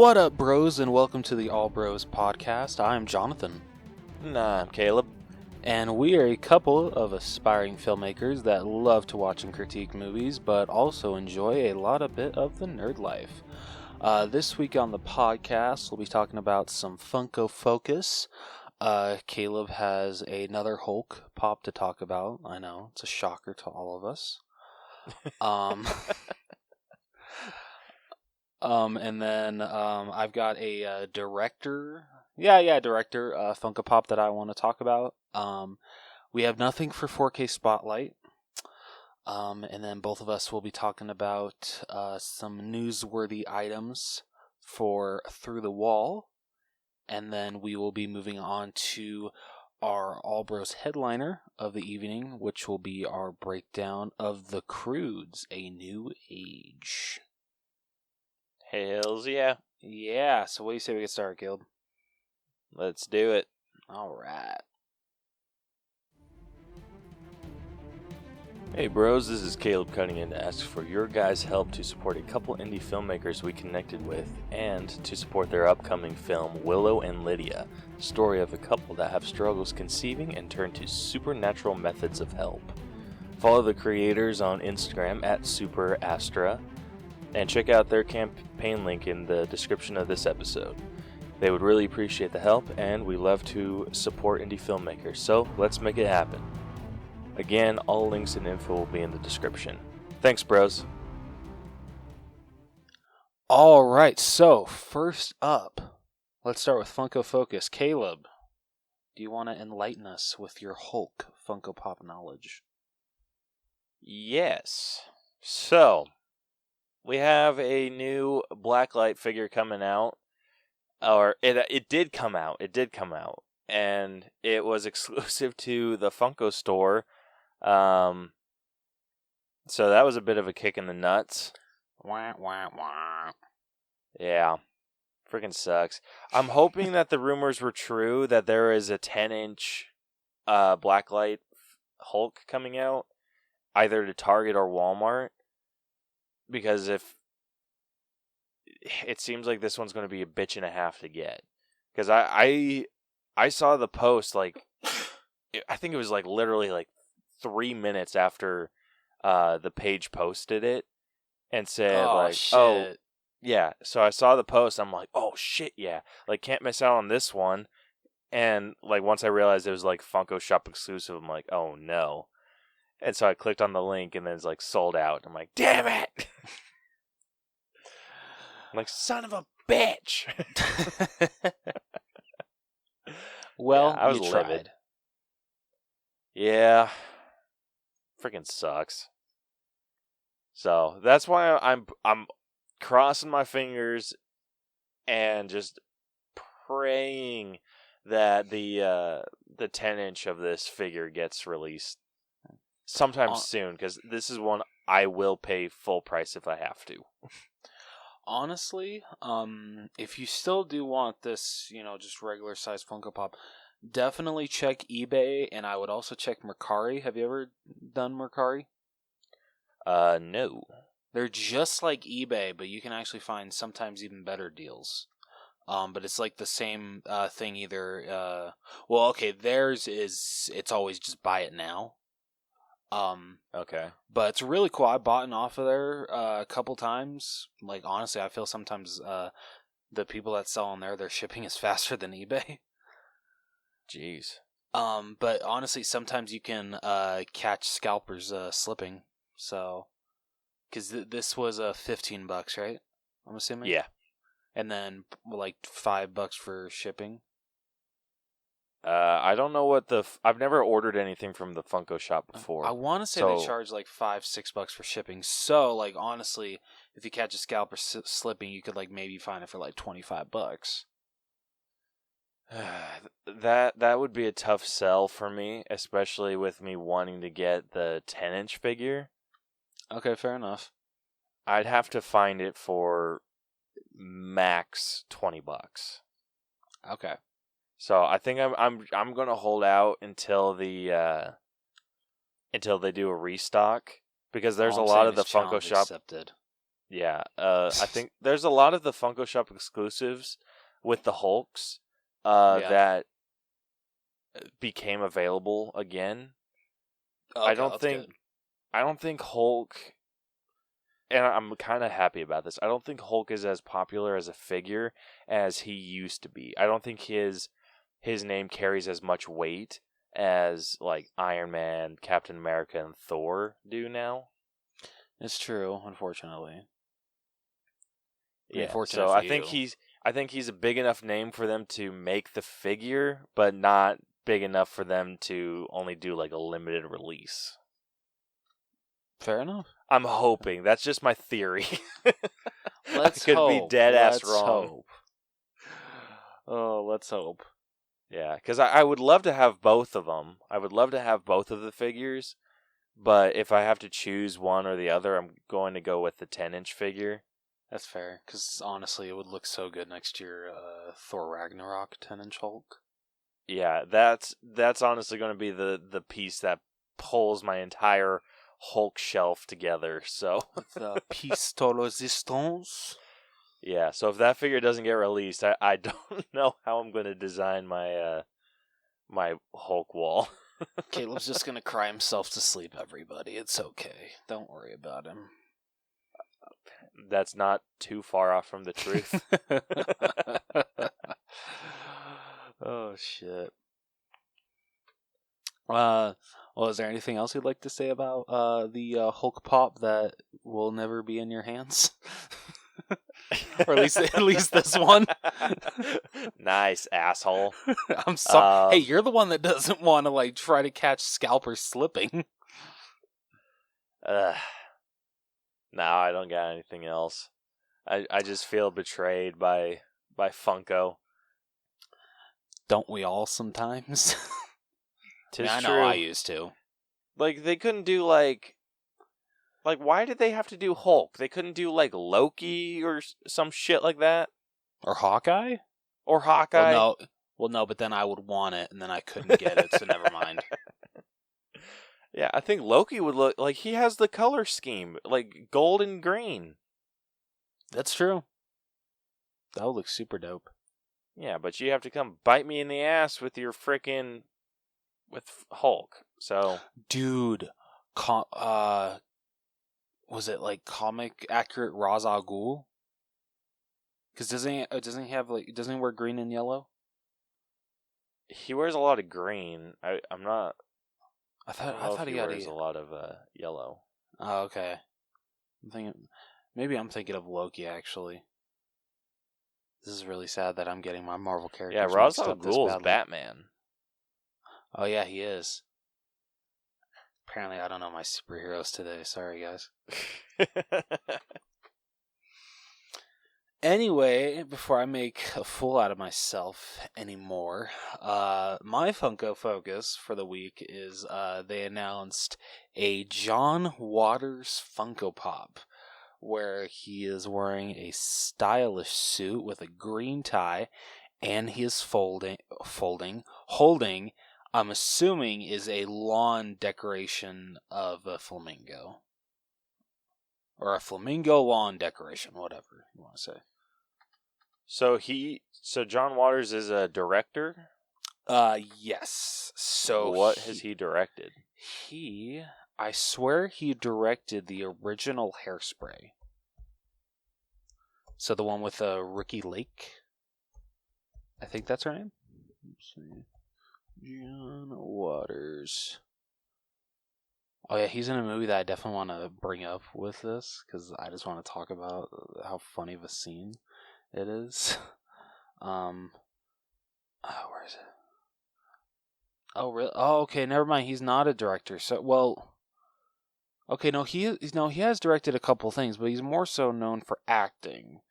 What up, bros, and welcome to the All Bros podcast. I'm Jonathan. Nah, I'm Caleb. And we are a couple of aspiring filmmakers that love to watch and critique movies, but also enjoy a bit of the nerd life. This week on the podcast, we'll be talking about some Funko focus. Caleb has another Hulk pop to talk about. I know, it's a shocker to all of us. And then I've got a director Funko Pop that I want to talk about. We have nothing for 4K Spotlight. And then both of us will be talking about some newsworthy items for Through the Wall. And then we will be moving on to our All Bros headliner of the evening, which will be our breakdown of the Croods, A New Age. Hells yeah. Yeah, so what do you say we get started, Caleb? Let's do it. Alright. Hey bros, this is Caleb cutting in to ask for your guys' help to support a couple indie filmmakers we connected with and to support their upcoming film Willow and Lydia, story of a couple that have struggles conceiving and turn to supernatural methods of help. Follow the creators on Instagram at SuperAstra and check out their campaign link in the description of this episode. They would really appreciate the help, and we love to support indie filmmakers, so let's make it happen. Again, all links and info will be in the description. Thanks, bros. Alright, so first up, let's start with Funko Focus. Caleb, do you want to enlighten us with your Hulk Funko Pop knowledge? Yes. So, we have a new Blacklight figure coming out. Or, it did come out. And it was exclusive to the Funko store. So that was a bit of a kick in the nuts. Wah, wah, wah. Yeah. Freaking sucks. I'm hoping that the rumors were true, that there is a 10-inch Blacklight Hulk coming out, either to Target or Walmart. Because if it seems like this one's going to be a bitch and a half to get. Because I saw the post, like, I think it was like literally like 3 minutes after the page posted it and said, shit. oh, yeah. So I saw the post. I'm like, oh, shit, yeah. Like, can't miss out on this one. And, like, once I realized it was, like, Funko Shop exclusive, I'm like, oh, no. And so I clicked on the link, and then it's, like, sold out. I'm like, damn it! I'm like, son of a bitch! Well, yeah, I was you livid. tried. Yeah. Freaking sucks. So, that's why I'm crossing my fingers and just praying that the 10-inch of this figure gets released sometime soon, because this is one I will pay full price if I have to. Honestly, if you still do want this, just regular size Funko Pop, definitely check eBay, and I would also check Mercari. Have you ever done Mercari? No. They're just like eBay, but you can actually find sometimes even better deals. But it's like the same thing either. Theirs is, it's always just buy it now. Okay. But it's really cool. I bought off of there a couple times. Like, honestly, I feel sometimes the people that sell on there, their shipping is faster than eBay. Jeez. But honestly, sometimes you can catch scalpers slipping. So, because this was $15, right? I'm assuming. Yeah. And then like $5 for shipping. I don't know what I've never ordered anything from the Funko Shop before. I want to say they charge like $5-6 for shipping. So, like, honestly, if you catch a scalper slipping, you could like maybe find it for like $25. That would be a tough sell for me, especially with me wanting to get the 10-inch figure. Okay, fair enough. I'd have to find it for max $20. Okay. So I think I'm gonna hold out until they do a restock, because there's a lot of the Funko Shop. Accepted. Yeah, I think there's a lot of the Funko Shop exclusives with the Hulks that became available again. Okay, that's good. I don't think Hulk, and I'm kind of happy about this. I don't think Hulk is as popular as a figure as he used to be. I don't think his name carries as much weight as like Iron Man, Captain America, and Thor do now. It's true, unfortunately. Yeah, so I think he's a big enough name for them to make the figure, but not big enough for them to only do like a limited release. Fair enough. I'm hoping. That's just my theory. Let's I could hope. be dead ass Let's wrong. Hope. Oh, let's hope. Yeah, because I would love to have both of them. I would love to have both of the figures, but if I have to choose one or the other, I'm going to go with the 10-inch figure. That's fair, because honestly, it would look so good next year. Thor Ragnarok 10-inch Hulk. Yeah, that's honestly going to be the piece that pulls my entire Hulk shelf together. So the piece de resistance. Yeah, so if that figure doesn't get released, I don't know how I'm going to design my my Hulk wall. Caleb's just gonna cry himself to sleep. Everybody, it's okay. Don't worry about him. That's not too far off from the truth. Oh shit. Well, is there anything else you'd like to say about the Hulk pop that will never be in your hands? Or at least this one. Nice, asshole. I'm sorry. Hey, you're the one that doesn't want to like try to catch scalpers slipping. No, I don't got anything else. I just feel betrayed by Funko. Don't we all sometimes? I know I used to. Like, they couldn't do like why did they have to do Hulk? They couldn't do like Loki or some shit like that, or Hawkeye. Well, no, but then I would want it, and then I couldn't get it, so never mind. Yeah, I think Loki would look like he has the color scheme, like gold and green. That's true. That would look super dope. Yeah, but you have to come bite me in the ass with your frickin' with Hulk. So, dude, was it like comic accurate Ra's al Ghul? Because doesn't he wear green and yellow? He wears a lot of green. I'm not. I thought he wears a lot of yellow. Oh, okay. Maybe I'm thinking of Loki actually. This is really sad that I'm getting my Marvel characters. Yeah, Ra's al Ghul is Batman. Oh yeah, he is. Apparently, I don't know my superheroes today. Sorry, guys. Anyway, before I make a fool out of myself anymore, my Funko focus for the week is they announced a John Waters Funko Pop, where he is wearing a stylish suit with a green tie, and he is holding, I'm assuming, is a lawn decoration of a flamingo. Or a flamingo lawn decoration, whatever you want to say. So John Waters is a director? Yes. So what has he directed? I swear he directed the original Hairspray. So the one with Ricki Lake. I think that's her name. Let's see. John Waters. Oh yeah, he's in a movie that I definitely want to bring up with this, because I just want to talk about how funny of a scene it is. Where is it? Oh really? Oh, okay, never mind. He's not a director. So, well, okay, no, he has directed a couple things, but he's more so known for acting.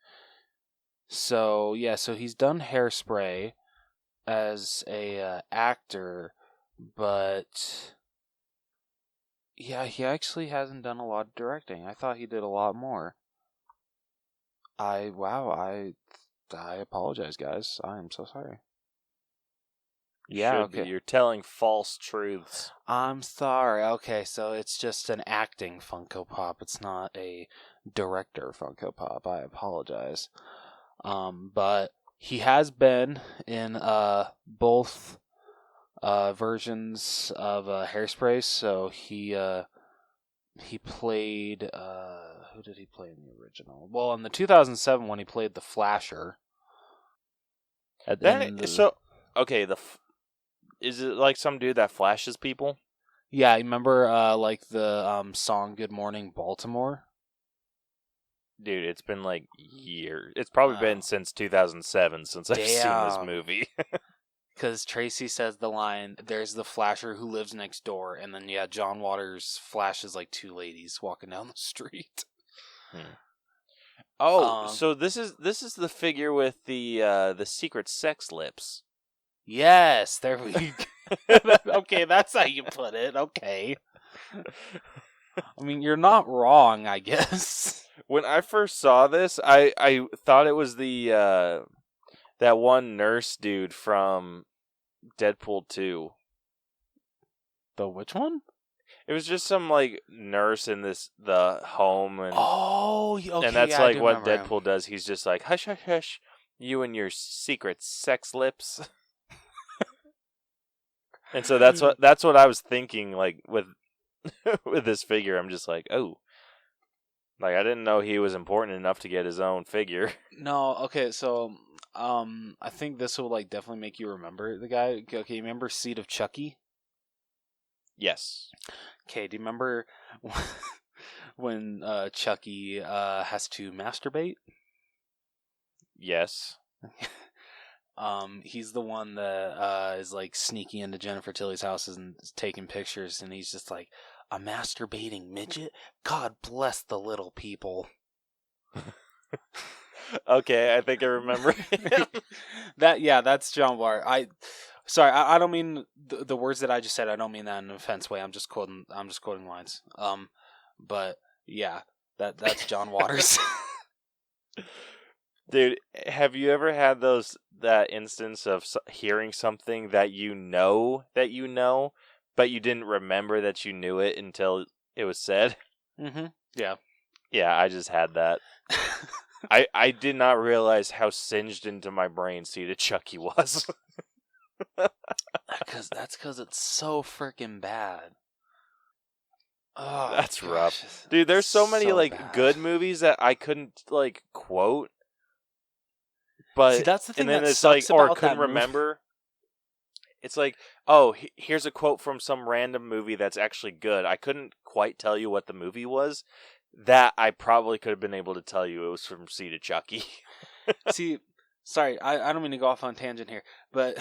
So yeah, so he's done Hairspray as a actor, but yeah, he actually hasn't done a lot of directing. I thought he did a lot more. I apologize, guys. I am so sorry. Yeah, okay. You're telling false truths. I'm sorry. Okay, so it's just an acting Funko Pop. It's not a director Funko Pop. I apologize. But he has been in both versions of Hairspray. So he played who did he play in the original? Well, in the 2007 one, he played the Flasher. Is it like some dude that flashes people? Yeah, remember like the song "Good Morning Baltimore"? Dude, it's been like years. It's probably been since 2007 since I've seen this movie. Because Tracy says the line, "There's the Flasher who lives next door," and then John Waters flashes like two ladies walking down the street. Oh, so this is the figure with the secret sex lips. Yes, there we go. Okay, that's how you put it. Okay. I mean, you're not wrong, I guess. When I first saw this, I thought it was the that one nurse dude from Deadpool 2. The which one? It was just some like nurse in the home, and okay, and that's yeah, like what Deadpool does. He's just like, hush, hush, hush, you and your secret sex lips. And so that's what I was thinking. Like with with this figure, I'm just like, oh, like I didn't know he was important enough to get his own figure. No, okay, so I think this will like definitely make you remember the guy. Okay, you remember Seed of Chucky? Yes. Okay, do you remember when Chucky has to masturbate? Yes. He's the one that is like sneaking into Jennifer Tilly's house and taking pictures, and he's just like, a masturbating midget? God bless the little people. Okay, I think I remember. That's John Bart. I don't mean the words that I just said. I don't mean that in an offense way. I'm just quoting lines. But yeah, that's John Waters. Dude, have you ever had that instance of hearing something that you know, but you didn't remember that you knew it until it was said? Mm-hmm. Yeah. Yeah, I just had that. I did not realize how singed into my brain Seed of Chucky was. That's because it's so freaking bad. Oh, that's rough. Dude, there's so many bad. good movies that I couldn't quote. But see, that's the thing, and then that it's sucks or about couldn't that movie. remember. It's like, oh, here's a quote from some random movie that's actually good. I couldn't quite tell you what the movie was. That I probably could have been able to tell you it was from Seed of Chucky. See, sorry, I don't mean to go off on a tangent here, but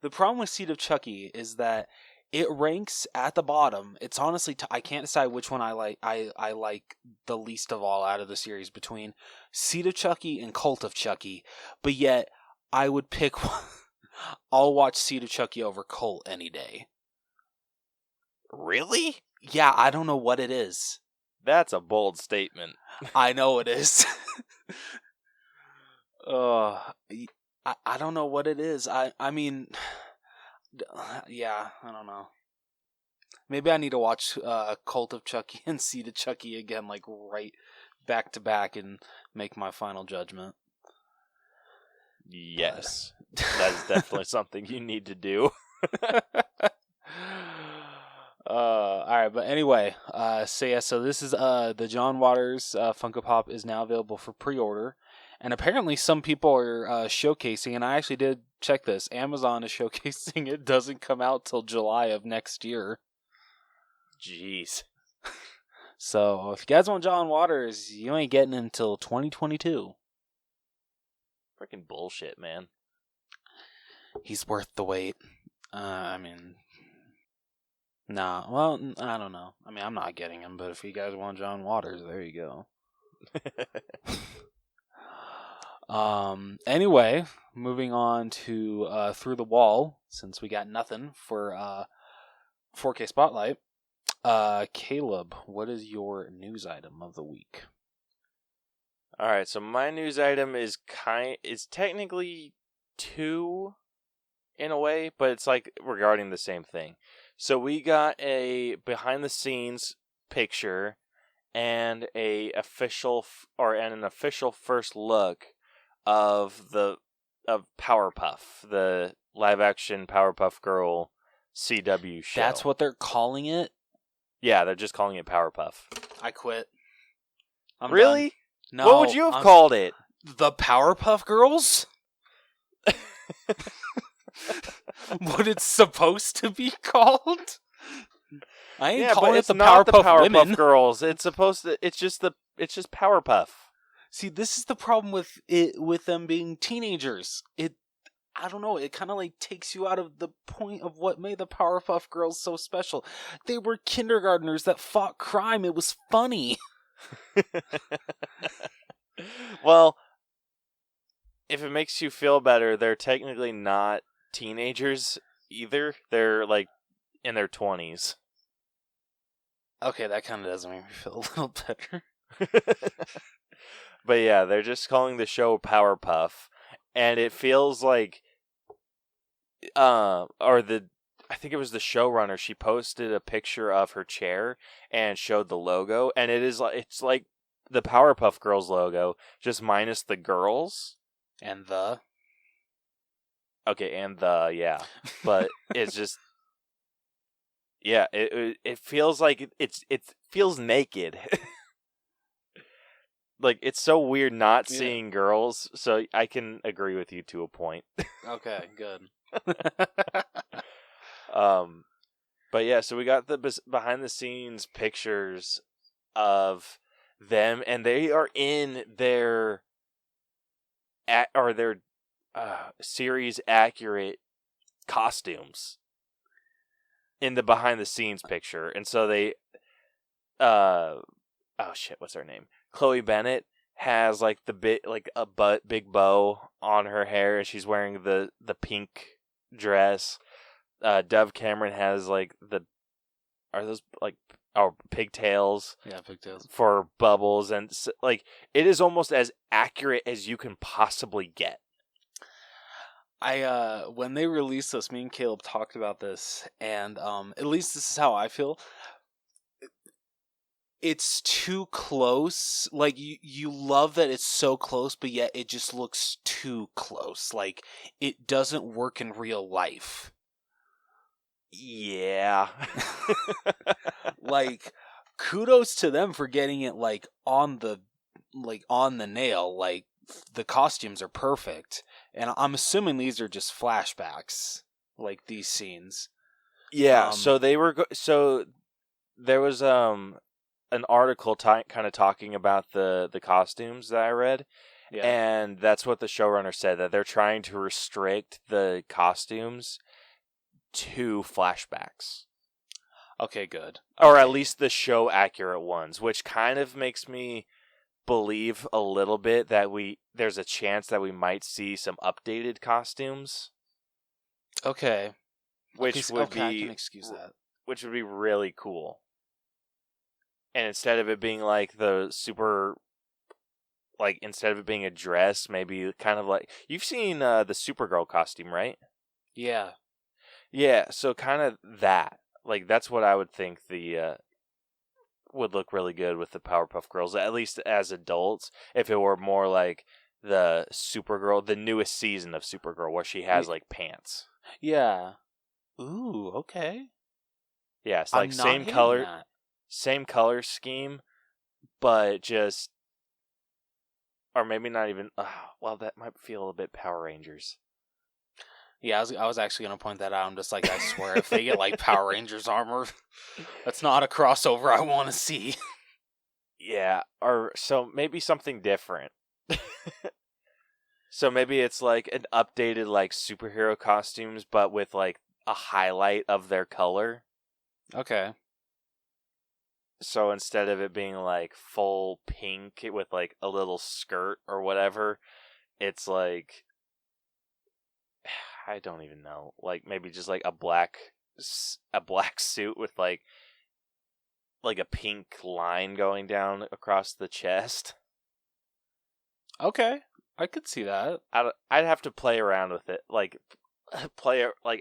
the problem with Seed of Chucky is that it ranks at the bottom. It's honestly, I can't decide which one I like. I like the least of all out of the series between Seed of Chucky and Cult of Chucky. But yet, I would pick one. I'll watch Seed of Chucky over Cult any day. Really? Yeah, I don't know what it is. That's a bold statement. I know it is. I don't know what it is. I mean, yeah, I don't know. Maybe I need to watch Cult of Chucky and Seed of Chucky again, like right back to back, and make my final judgment. Yes, that is definitely something you need to do. All right, but anyway, so this is the John Waters Funko Pop is now available for pre-order, and apparently some people are showcasing, and I actually did check this. Amazon is showcasing it doesn't come out till July of next year. Jeez. So if you guys want John Waters, you ain't getting it until 2022. Freaking bullshit, man. He's worth the wait. I mean, nah. Well, I don't know. I mean, I'm not getting him, but if you guys want John Waters, there you go. Anyway, moving on to Through the Wall, since we got nothing for 4K Spotlight. Caleb, what is your news item of the week? All right, so my news item is technically two in a way, but it's like regarding the same thing. So we got a behind the scenes picture, and an official first look of Powerpuff, the live action Powerpuff Girl CW show. That's what they're calling it? Yeah, they're just calling it Powerpuff. I quit. I'm really? Done. No. What would you have called it? The Powerpuff Girls? What it's supposed to be called? I ain't calling it the Powerpuff Women. Girls. It's supposed to. It's just Powerpuff. See, this is the problem with it, with them being teenagers. I don't know, it kind of like takes you out of the point of what made the Powerpuff Girls so special. They were kindergartners that fought crime. It was funny. Well, if it makes you feel better, they're technically not teenagers either. They're like in their 20s. Okay, that kind of does make me feel a little better. But yeah, they're just calling the show Powerpuff, and it feels like I think it was the showrunner. She posted a picture of her chair and showed the logo, and it's like the Powerpuff Girls logo, just minus the girls and the. Okay, and the yeah, but it's just yeah. It feels like it feels naked. Like, it's so weird not seeing girls, so I can agree with you to a point. Okay, good. But yeah, so we got the behind-the-scenes pictures of them, and they are in their series-accurate costumes in the behind-the-scenes picture. And so they... oh shit, what's her name? Chloe Bennett has like big bow on her hair, and she's wearing the pink dress. Dove Cameron has like pigtails? Yeah, pigtails for Bubbles, and like it is almost as accurate as you can possibly get. When they released this, me and Caleb talked about this, and at least this is how I feel. It's too close. Like, you love that it's so close, but yet it just looks too close. Like, it doesn't work in real life. Yeah. Like, kudos to them for getting it on the nail. Like, the costumes are perfect, and I'm assuming these are just flashbacks, like these scenes. Yeah. So they were. So there was an article kind of talking about the costumes that I read, and that's what the showrunner said, that they're trying to restrict the costumes to flashbacks. Okay, good. Or at least the show accurate ones, which kind of makes me believe a little bit that there's a chance that we might see some updated costumes. Okay. Which would be, I can excuse that. Which would be really cool. And instead of it being like the super, like, instead of it being a dress, maybe kind of like, you've seen the Supergirl costume, right? Yeah. Yeah, so kind of that. Like, that's what I would think would look really good with the Powerpuff Girls, at least as adults, if it were more like the Supergirl, the newest season of Supergirl, where she has, like, pants. Yeah. Ooh, okay. Yeah, it's like same color scheme, but just, or maybe not even, well, that might feel a bit Power Rangers. Yeah, I was actually going to point that out. I'm just like, I swear, if they get like Power Rangers armor, that's not a crossover I want to see. Yeah, or so maybe something different. So maybe it's like an updated like superhero costumes, but with like a highlight of their color. Okay. So instead of it being like full pink with like a little skirt or whatever, it's like, I don't even know, like maybe just like a black suit with like a pink line going down across the chest. Okay, I could see that. I'd have to play around with it, I'd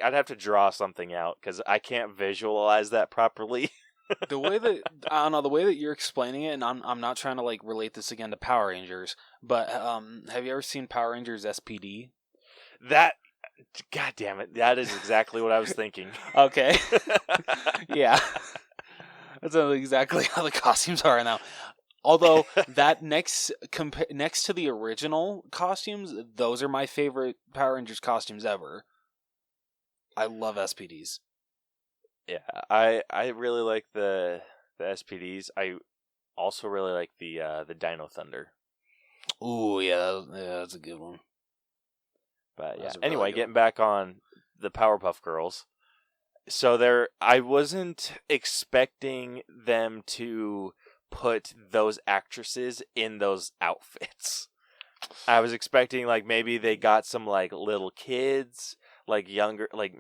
have to draw something out because I can't visualize that properly. The way that I don't know, the way that you're explaining it, and I'm not trying to like relate this again to Power Rangers, but have you ever seen Power Rangers SPD? That, God damn it, that is exactly what I was thinking. Okay, yeah, that's exactly how the costumes are now. Although that next to the original costumes, those are my favorite Power Rangers costumes ever. I love SPDs. Yeah, I really like the SPDs. I also really like the Dino Thunder. Ooh, yeah, that's a good one. But yeah, That's a anyway, really good getting one. back on the Powerpuff Girls. So I wasn't expecting them to put those actresses in those outfits. I was expecting like maybe they got some like little kids, like younger, like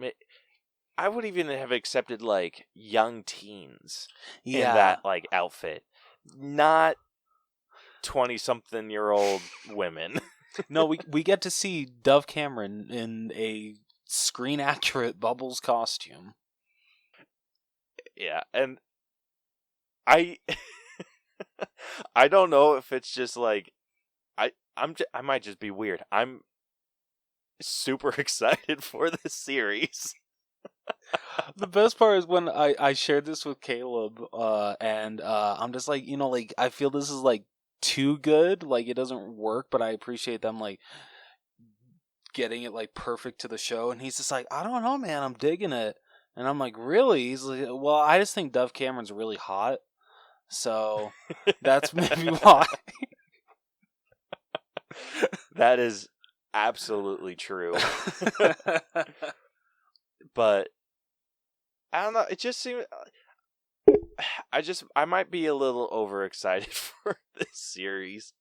I would even have accepted like young teens in Yeah. that like outfit, not 20-something-year-old women. No, we get to see Dove Cameron in a screen accurate Bubbles costume. Yeah, and I I don't know if it's just like I might just be weird. I'm super excited for this series. The best part is when I shared this with Caleb, and I'm just like, like I feel this is like too good, like it doesn't work, but I appreciate them like getting it like perfect to the show, and he's just like, I don't know, man, I'm digging it, and I'm like, really? He's like, well, I just think Dove Cameron's really hot, so that's maybe why. That is absolutely true. But I don't know, it just seems I might be a little overexcited for this series.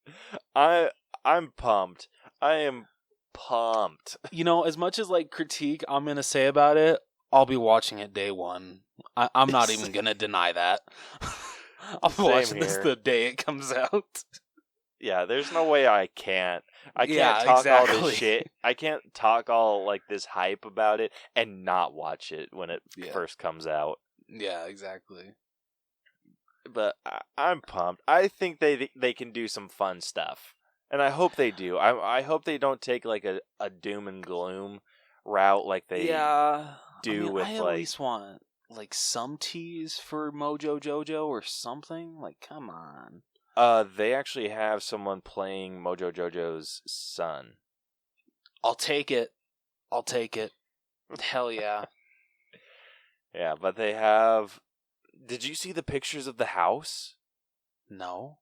I'm pumped. I am pumped. As much as like critique I'm gonna say about it, I'll be watching it day one. I'm not even gonna deny that. I'll be watching this the day it comes out. Yeah, there's no way I can't. I can't Yeah, talk all exactly. this shit. I can't talk all like this hype about it and not watch it when it first comes out. Yeah, exactly. But I'm pumped. I think they can do some fun stuff, and I hope they do. I hope they don't take like a doom and gloom route like they do with I at like. least want like some tease for Mojo Jojo or something. Like, come on. They actually have someone playing Mojo Jojo's son. I'll take it. Hell yeah. Yeah, but they have. Did you see the pictures of the house? No.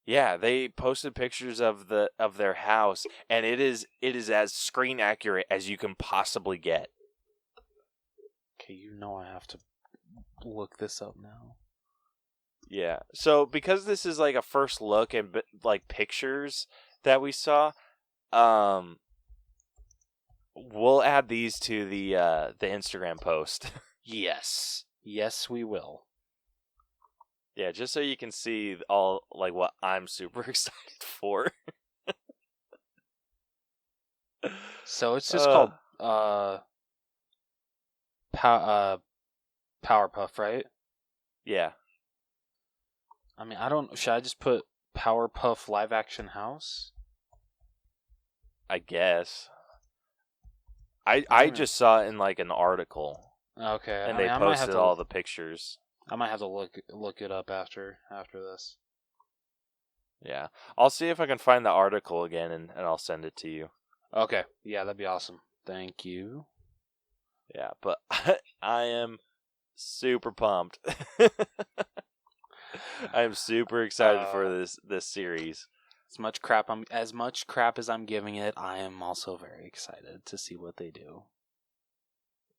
Yeah, they posted pictures of their house, and it is as screen accurate as you can possibly get. Okay, I have to look this up now. Yeah, so because this is like a first look and like pictures that we saw, we'll add these to the Instagram post. Yes, we will. Yeah, just so you can see all like what I'm super excited for. So it's just called Powerpuff, right? Yeah. I mean, should I just put Powerpuff live action house? I guess. I just saw it in like an article. Okay. And they posted all the pictures. I might have to look it up after this. Yeah. I'll see if I can find the article again and I'll send it to you. Okay. Yeah, that'd be awesome. Thank you. Yeah, but I am super pumped. I am super excited for this series. As much crap as I'm giving it, I am also very excited to see what they do.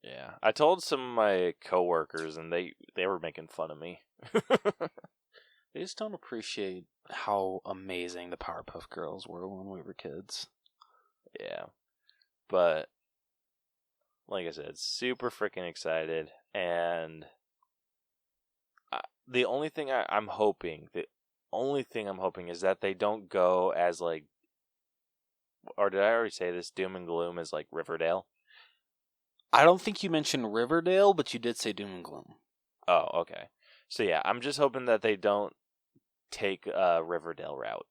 Yeah, I told some of my coworkers, and they were making fun of me. They just don't appreciate how amazing the Powerpuff Girls were when we were kids. Yeah, but like I said, super freaking excited, and the only thing I'm hoping is that they don't go as like, or did I already say this? Doom and gloom is like Riverdale. I don't think you mentioned Riverdale, but you did say Doom and Gloom. Oh, okay. So yeah, I'm just hoping that they don't take a Riverdale route.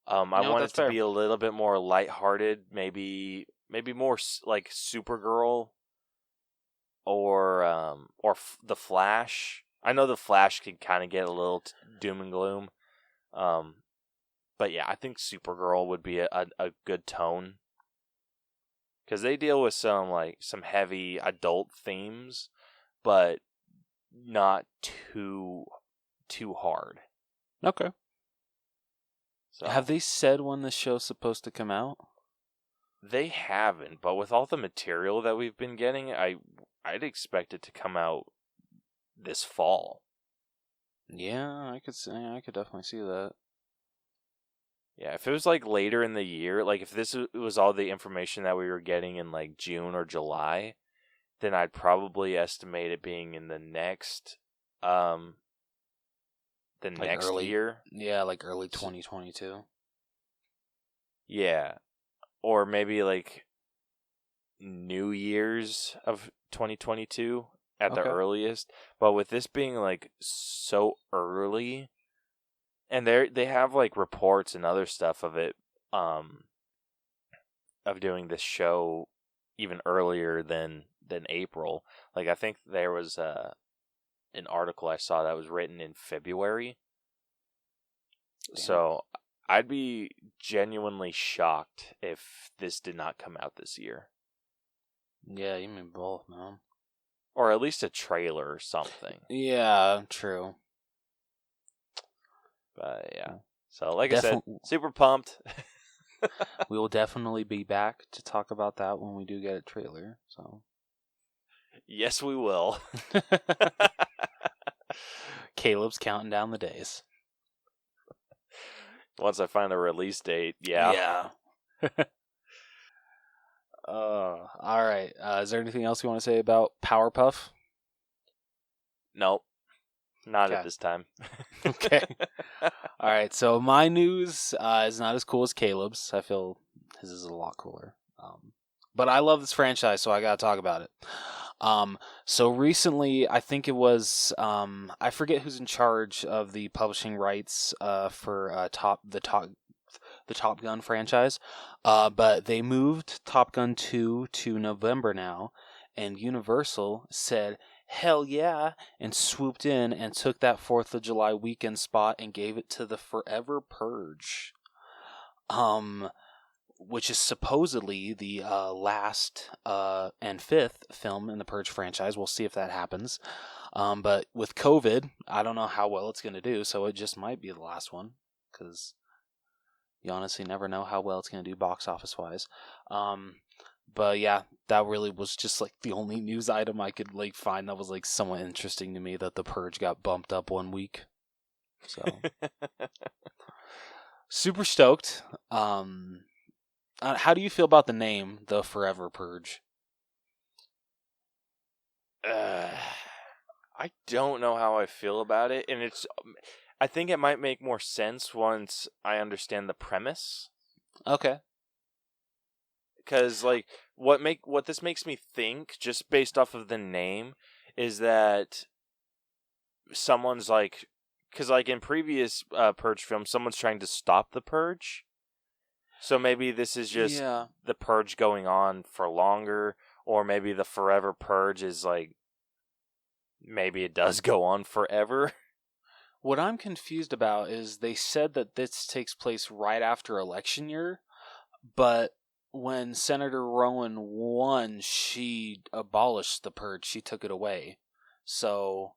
I No, want that's it to fair. be a little bit more lighthearted, maybe more like Supergirl or the Flash. I know the Flash can kind of get a little doom and gloom, but yeah, I think Supergirl would be a good tone because they deal with some heavy adult themes, but not too hard. Okay. So Have they said when the show's supposed to come out? they haven't, but with all the material that we've been getting, I'd expect it to come out this fall. Yeah, I could definitely see that. Yeah, if it was like later in the year, like if this was all the information that we were getting in like June or July, then I'd probably estimate it being in the next Early, year. Yeah, like early 2022. Yeah. Or maybe like New Year's of 2022 at the Okay. earliest. But with this being like so early, and they have like reports and other stuff of it, of doing this show even earlier than April. Like I think there was an article I saw that was written in February. Damn. So I'd be genuinely shocked if this did not come out this year. Yeah, you mean both, man. Or at least a trailer or something. Yeah, true. But yeah. So like I said, super pumped. We will definitely be back to talk about that when we do get a trailer. So Yes, we will. Caleb's counting down the days. Once I find a release date, yeah. All right. Is there anything else you want to say about Powerpuff? Nope. Not at this time. Okay. All right. So my news is not as cool as Caleb's. I feel his is a lot cooler. But I love this franchise, so I got to talk about it. So recently, I think it was I forget who's in charge of the publishing rights for the Top Gun franchise, but they moved Top Gun 2 to November now, and Universal said, hell yeah, and swooped in and took that 4th of July weekend spot and gave it to the Forever Purge. Which is supposedly the last and fifth film in the Purge franchise. We'll see if that happens. But with COVID, I don't know how well it's going to do, so it just might be the last one, because you honestly never know how well it's going to do box office-wise. But yeah, that really was just like the only news item I could like find that was like somewhat interesting to me, that the Purge got bumped up 1 week. So super stoked. How do you feel about the name, the Forever Purge? I don't know how I feel about it, and I think it might make more sense once I understand the premise. Okay. Because like what this makes me think, just based off of the name, is that someone's like, because like in previous Purge films, someone's trying to stop the Purge. So maybe this is just the Purge going on for longer, or maybe the Forever Purge is like, maybe it does go on forever. What I'm confused about is they said that this takes place right after election year, but when Senator Rowan won, she abolished the Purge. She took it away. So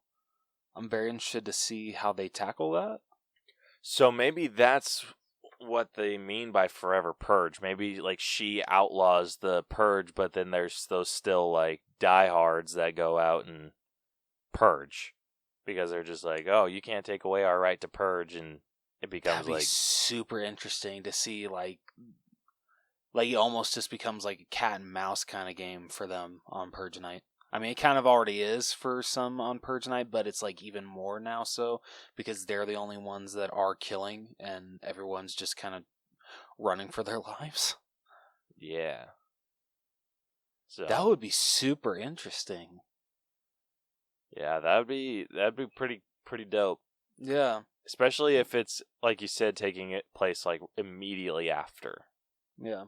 I'm very interested to see how they tackle that. So maybe that's what they mean by Forever Purge. Maybe like she outlaws the Purge, but then there's those still like diehards that go out and purge, because they're just like, oh, you can't take away our right to purge, and it becomes That'd be like super interesting to see. Like it almost just becomes like a cat and mouse kind of game for them on Purge Night. I mean, it kind of already is for some on Purge Night, but it's like even more now so, because they're the only ones that are killing, and everyone's just kind of running for their lives. Yeah. So that would be super interesting. Yeah, that'd be pretty pretty dope. Yeah. Especially if it's, like you said, taking it place like immediately after. Yeah.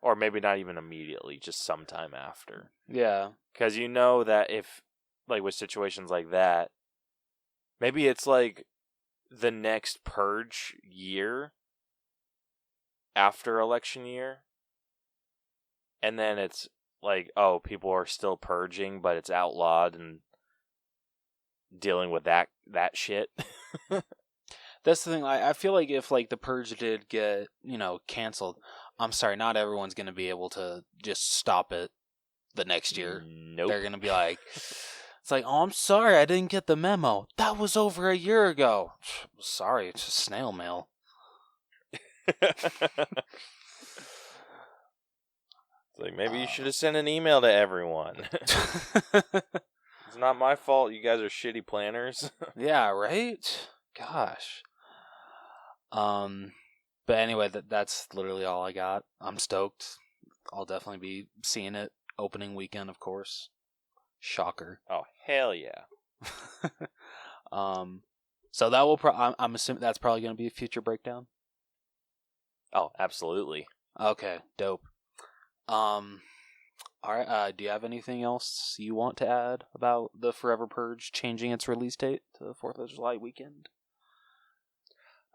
Or maybe not even immediately, just sometime after. Yeah. Because you know that if, like with situations like that, maybe it's like the next purge year after election year. And then it's like, oh, people are still purging, but it's outlawed and dealing with that shit. That's the thing. I feel like if like the purge did get, canceled, I'm sorry, not everyone's going to be able to just stop it the next year. Nope. They're going to be like, it's like, oh, I'm sorry, I didn't get the memo. That was over a year ago. Sorry, it's just snail mail. It's like, maybe you should have sent an email to everyone. It's not my fault you guys are shitty planners. Yeah, right? Gosh. But anyway, that's literally all I got. I'm stoked. I'll definitely be seeing it opening weekend, of course. Shocker. Oh, hell yeah. So that will I'm assuming that's probably going to be a future breakdown. Oh, absolutely. Okay, dope. All right, do you have anything else you want to add about the Forever Purge changing its release date to the 4th of July weekend?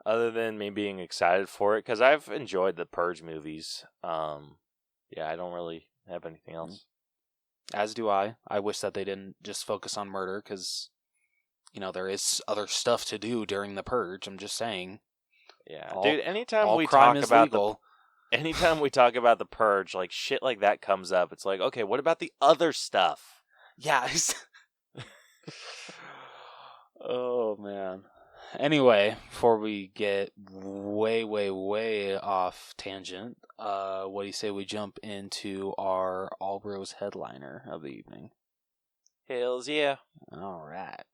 Other than me being excited for it, because I've enjoyed the Purge movies. Yeah, I don't really have anything else. As do I. I wish that they didn't just focus on murder, because, there is other stuff to do during the Purge. I'm just saying. Yeah, dude. Anytime we talk about the Purge, like shit like that comes up. It's like, okay, what about the other stuff? Yeah. Oh man. Anyway, before we get way, way, way off tangent, what do you say we jump into our All Bros headliner of the evening? Hells yeah. All right.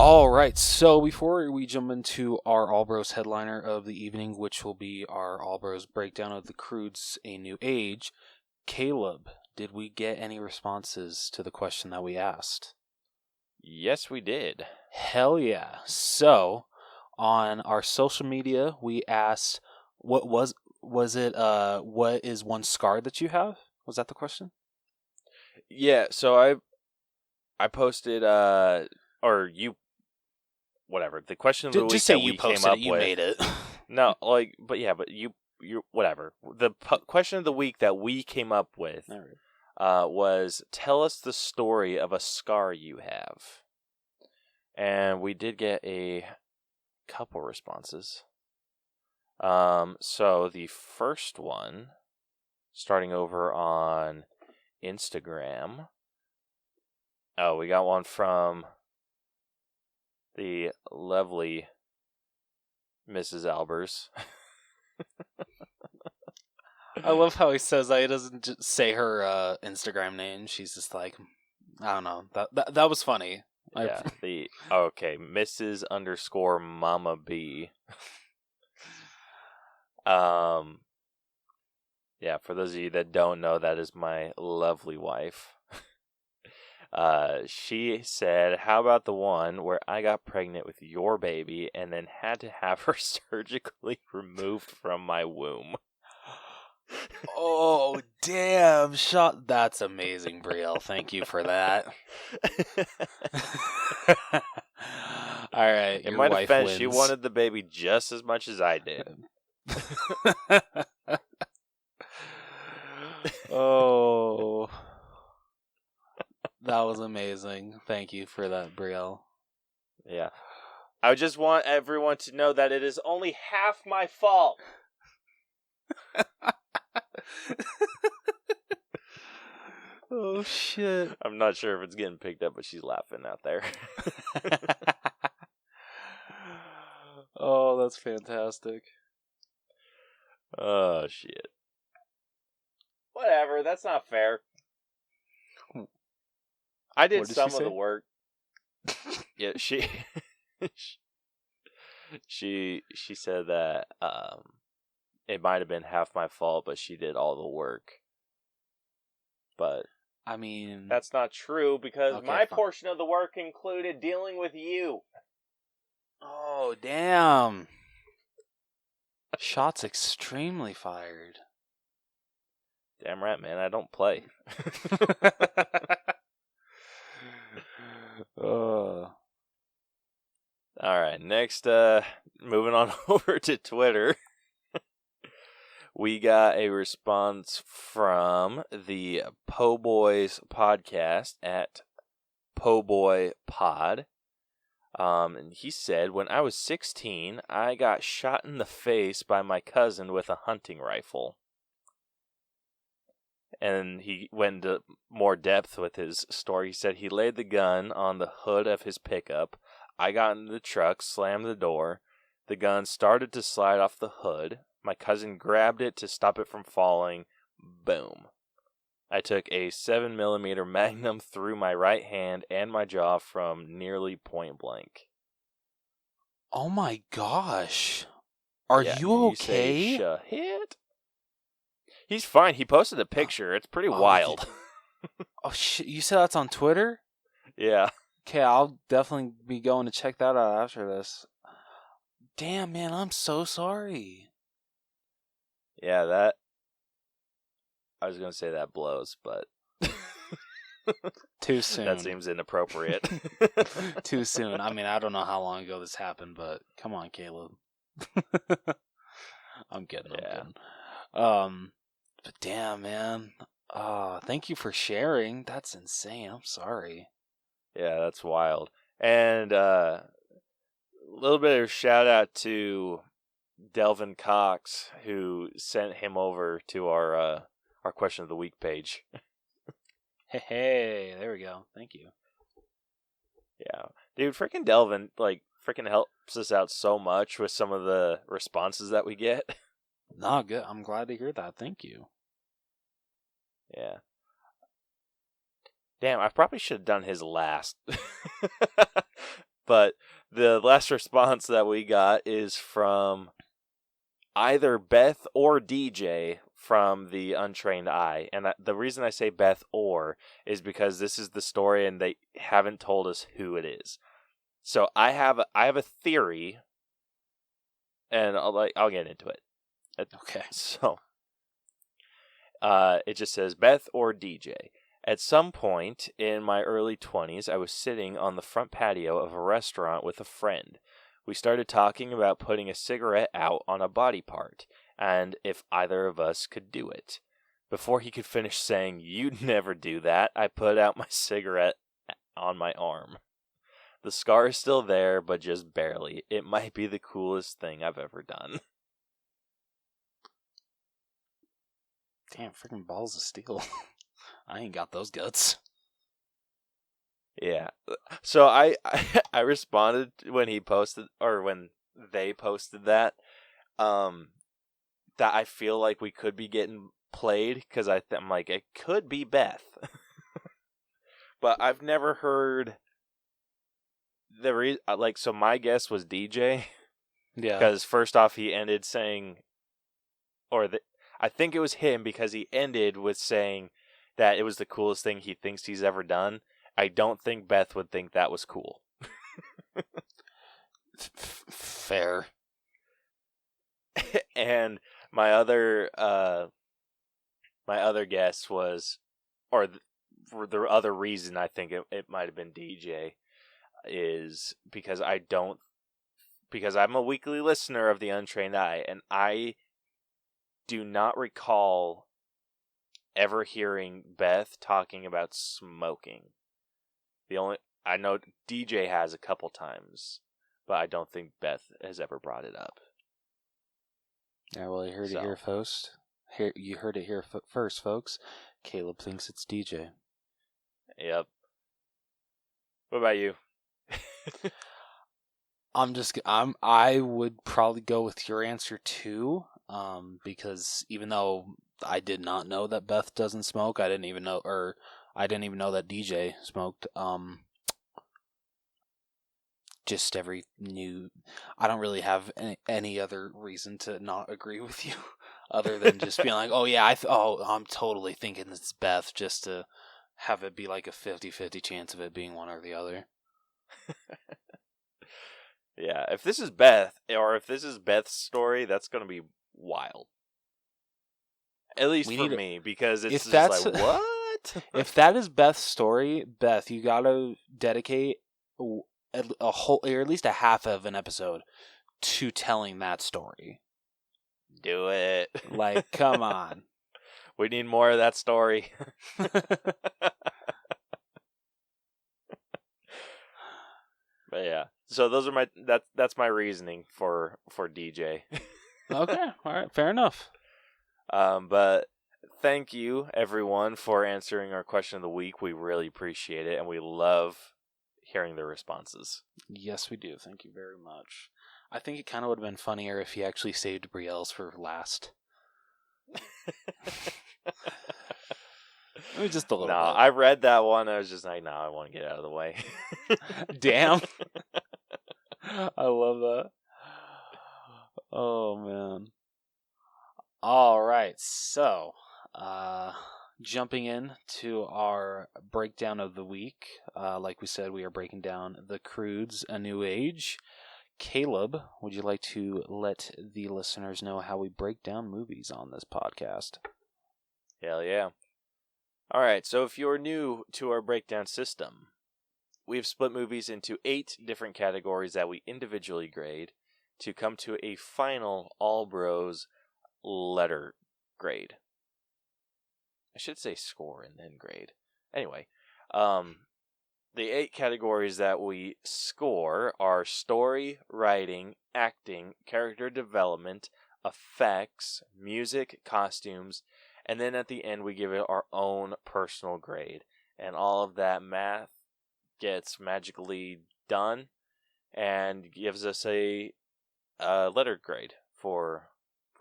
All right, so before we jump into our All Bros headliner of the evening, which will be our All Bros breakdown of the Croods: A New Age, Caleb, did we get any responses to the question that we asked? Yes, we did. Hell yeah. So, on our social media, we asked, what is one scar that you have? Was that the question? Yeah, so I posted, or you, whatever. The question of the week just say that you we posted came up it, you with. made it. No, but you whatever. The question of the week that we came up with was, tell us the story of a scar you have. And we did get a couple responses. So the first one, starting over on Instagram. Oh, we got one from the lovely Mrs. Albers. I love how he says that. He doesn't just say her Instagram name. She's just like, I don't know. That was funny. Yeah. Okay, Mrs. _ Mama B. Yeah, for those of you that don't know, that is my lovely wife. She said, how about the one where I got pregnant with your baby and then had to have her surgically removed from my womb? Oh, damn. That's amazing, Brielle. Thank you for that. All right. In my defense, she wanted the baby just as much as I did. Oh. That was amazing. Thank you for that, Brielle. Yeah. I just want everyone to know that it is only half my fault. Oh, shit. I'm not sure if it's getting picked up, but she's laughing out there. Oh, that's fantastic. Oh, shit. Whatever, that's not fair. I did What did some she of the say? work. Yeah, she said that it might have been half my fault, but she did all the work. But I mean, that's not true because Okay, my fine. portion of the work included dealing with you. oh damn! Shots extremely fired. Damn right, man. I don't play. All right, next, moving on over to Twitter. We got a response from the Po Boys podcast at PoBoyPod. And he said, when I was 16, I got shot in the face by my cousin with a hunting rifle. And he went into more depth with his story. He said he laid the gun on the hood of his pickup. I got into the truck, slammed the door. The gun started to slide off the hood. My cousin grabbed it to stop it from falling. Boom. I took a 7mm Magnum through my right hand and my jaw from nearly point blank. Oh my gosh! Are Yeah, you can okay? You say shahid? He's fine. He posted a picture. It's pretty wild. Oh shit! You said that's on Twitter? Yeah. Okay, I'll definitely be going to check that out after this. Damn, man, I'm so sorry. Yeah, that... I was going to say that blows, but... Too soon. That seems inappropriate. Too soon. I mean, I don't know how long ago this happened, but come on, Caleb. I'm kidding. But damn, man. Thank you for sharing. That's insane. I'm sorry. Yeah, that's wild. And a little bit of shout out to Delvin Cox, who sent him over to our question of the week page. Hey, there we go. Thank you. Yeah, dude, freaking Delvin freaking helps us out so much with some of the responses that we get. No, good. I'm glad to hear that. Thank you. Yeah. Damn, I probably should have done his last. But the last response that we got is from either Beth or DJ from the Untrained Eye. And the reason I say Beth or is because this is the story and they haven't told us who it is. So I have a theory, and I'll get into it. Okay. So it just says Beth or DJ. At some point in my early 20s, I was sitting on the front patio of a restaurant with a friend. We started talking about putting a cigarette out on a body part, and if either of us could do it. Before he could finish saying, "You'd never do that," I put out my cigarette on my arm. The scar is still there, but just barely. It might be the coolest thing I've ever done. Damn, freaking balls of steel. I ain't got those guts. Yeah. So I responded when he posted, or when they posted that I feel like we could be getting played, because I'm like, it could be Beth. But I've never heard so my guess was DJ. Yeah. Because first off, he ended saying, I think it was him, because he ended with saying that it was the coolest thing he thinks he's ever done. I don't think Beth would think that was cool. Fair. And my other guess was, or the other reason I think it might have been DJ, is because I'm a weekly listener of the Untrained Eye, and I do not recall ever hearing Beth talking about smoking. I know DJ has a couple times, but I don't think Beth has ever brought it up. Yeah, well, you heard it here first. You heard it here first, folks. Caleb thinks it's DJ. Yep. What about you? I would probably go with your answer too, because even though I did not know that Beth doesn't smoke, I I didn't even know that DJ smoked. Just every new... I don't really have any other reason to not agree with you other than just being like, oh yeah, I'm totally thinking it's Beth, just to have it be like a 50-50 chance of it being one or the other. Yeah, if this is Beth, or if this is Beth's story, that's going to be wild. At least for me, because it's just like, what? If that is Beth's story, Beth, you got to dedicate a whole, or at least a half of an episode to telling that story. Do it. Like, come on. We need more of that story. But yeah, so those are that's my reasoning for DJ. Okay, all right, fair enough. But thank you everyone for answering our question of the week. We really appreciate it, and we love hearing the responses. Yes, we do. Thank you very much. I think it kind of would have been funnier if he actually saved Brielle's for last. It was just a little bit. I read that one. I was just like, no, I want to get out of the way. Damn. I love that. Oh, man. All right. So, jumping in to our breakdown of the week. Like we said, we are breaking down The Croods, A New Age. Caleb, would you like to let the listeners know how we break down movies on this podcast? Hell yeah. All right, so if you're new to our breakdown system, we've split movies into 8 different categories that we individually grade to come to a final All Bros letter grade. I should say score and then grade. Anyway, the 8 categories that we score are story, writing, acting, character development, effects, music, costumes, and then at the end we give it our own personal grade. And all of that math gets magically done and gives us a letter grade for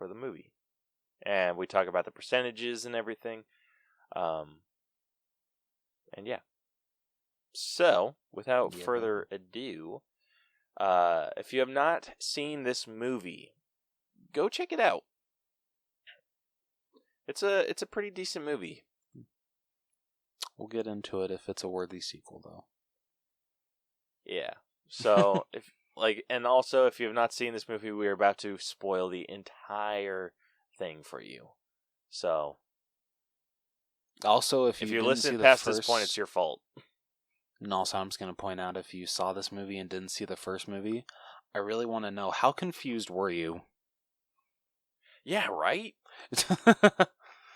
the movie. And we talk about the percentages and everything. And yeah. So, without further ado, if you have not seen this movie, go check it out. It's a pretty decent movie. We'll get into it if it's a worthy sequel, though. Yeah. So, if you have not seen this movie, we are about to spoil the entire thing for you. So, also, if you listen past this point, it's your fault. And also, I'm just going to point out, if you saw this movie and didn't see the first movie, I really want to know, how confused were you? Yeah, right?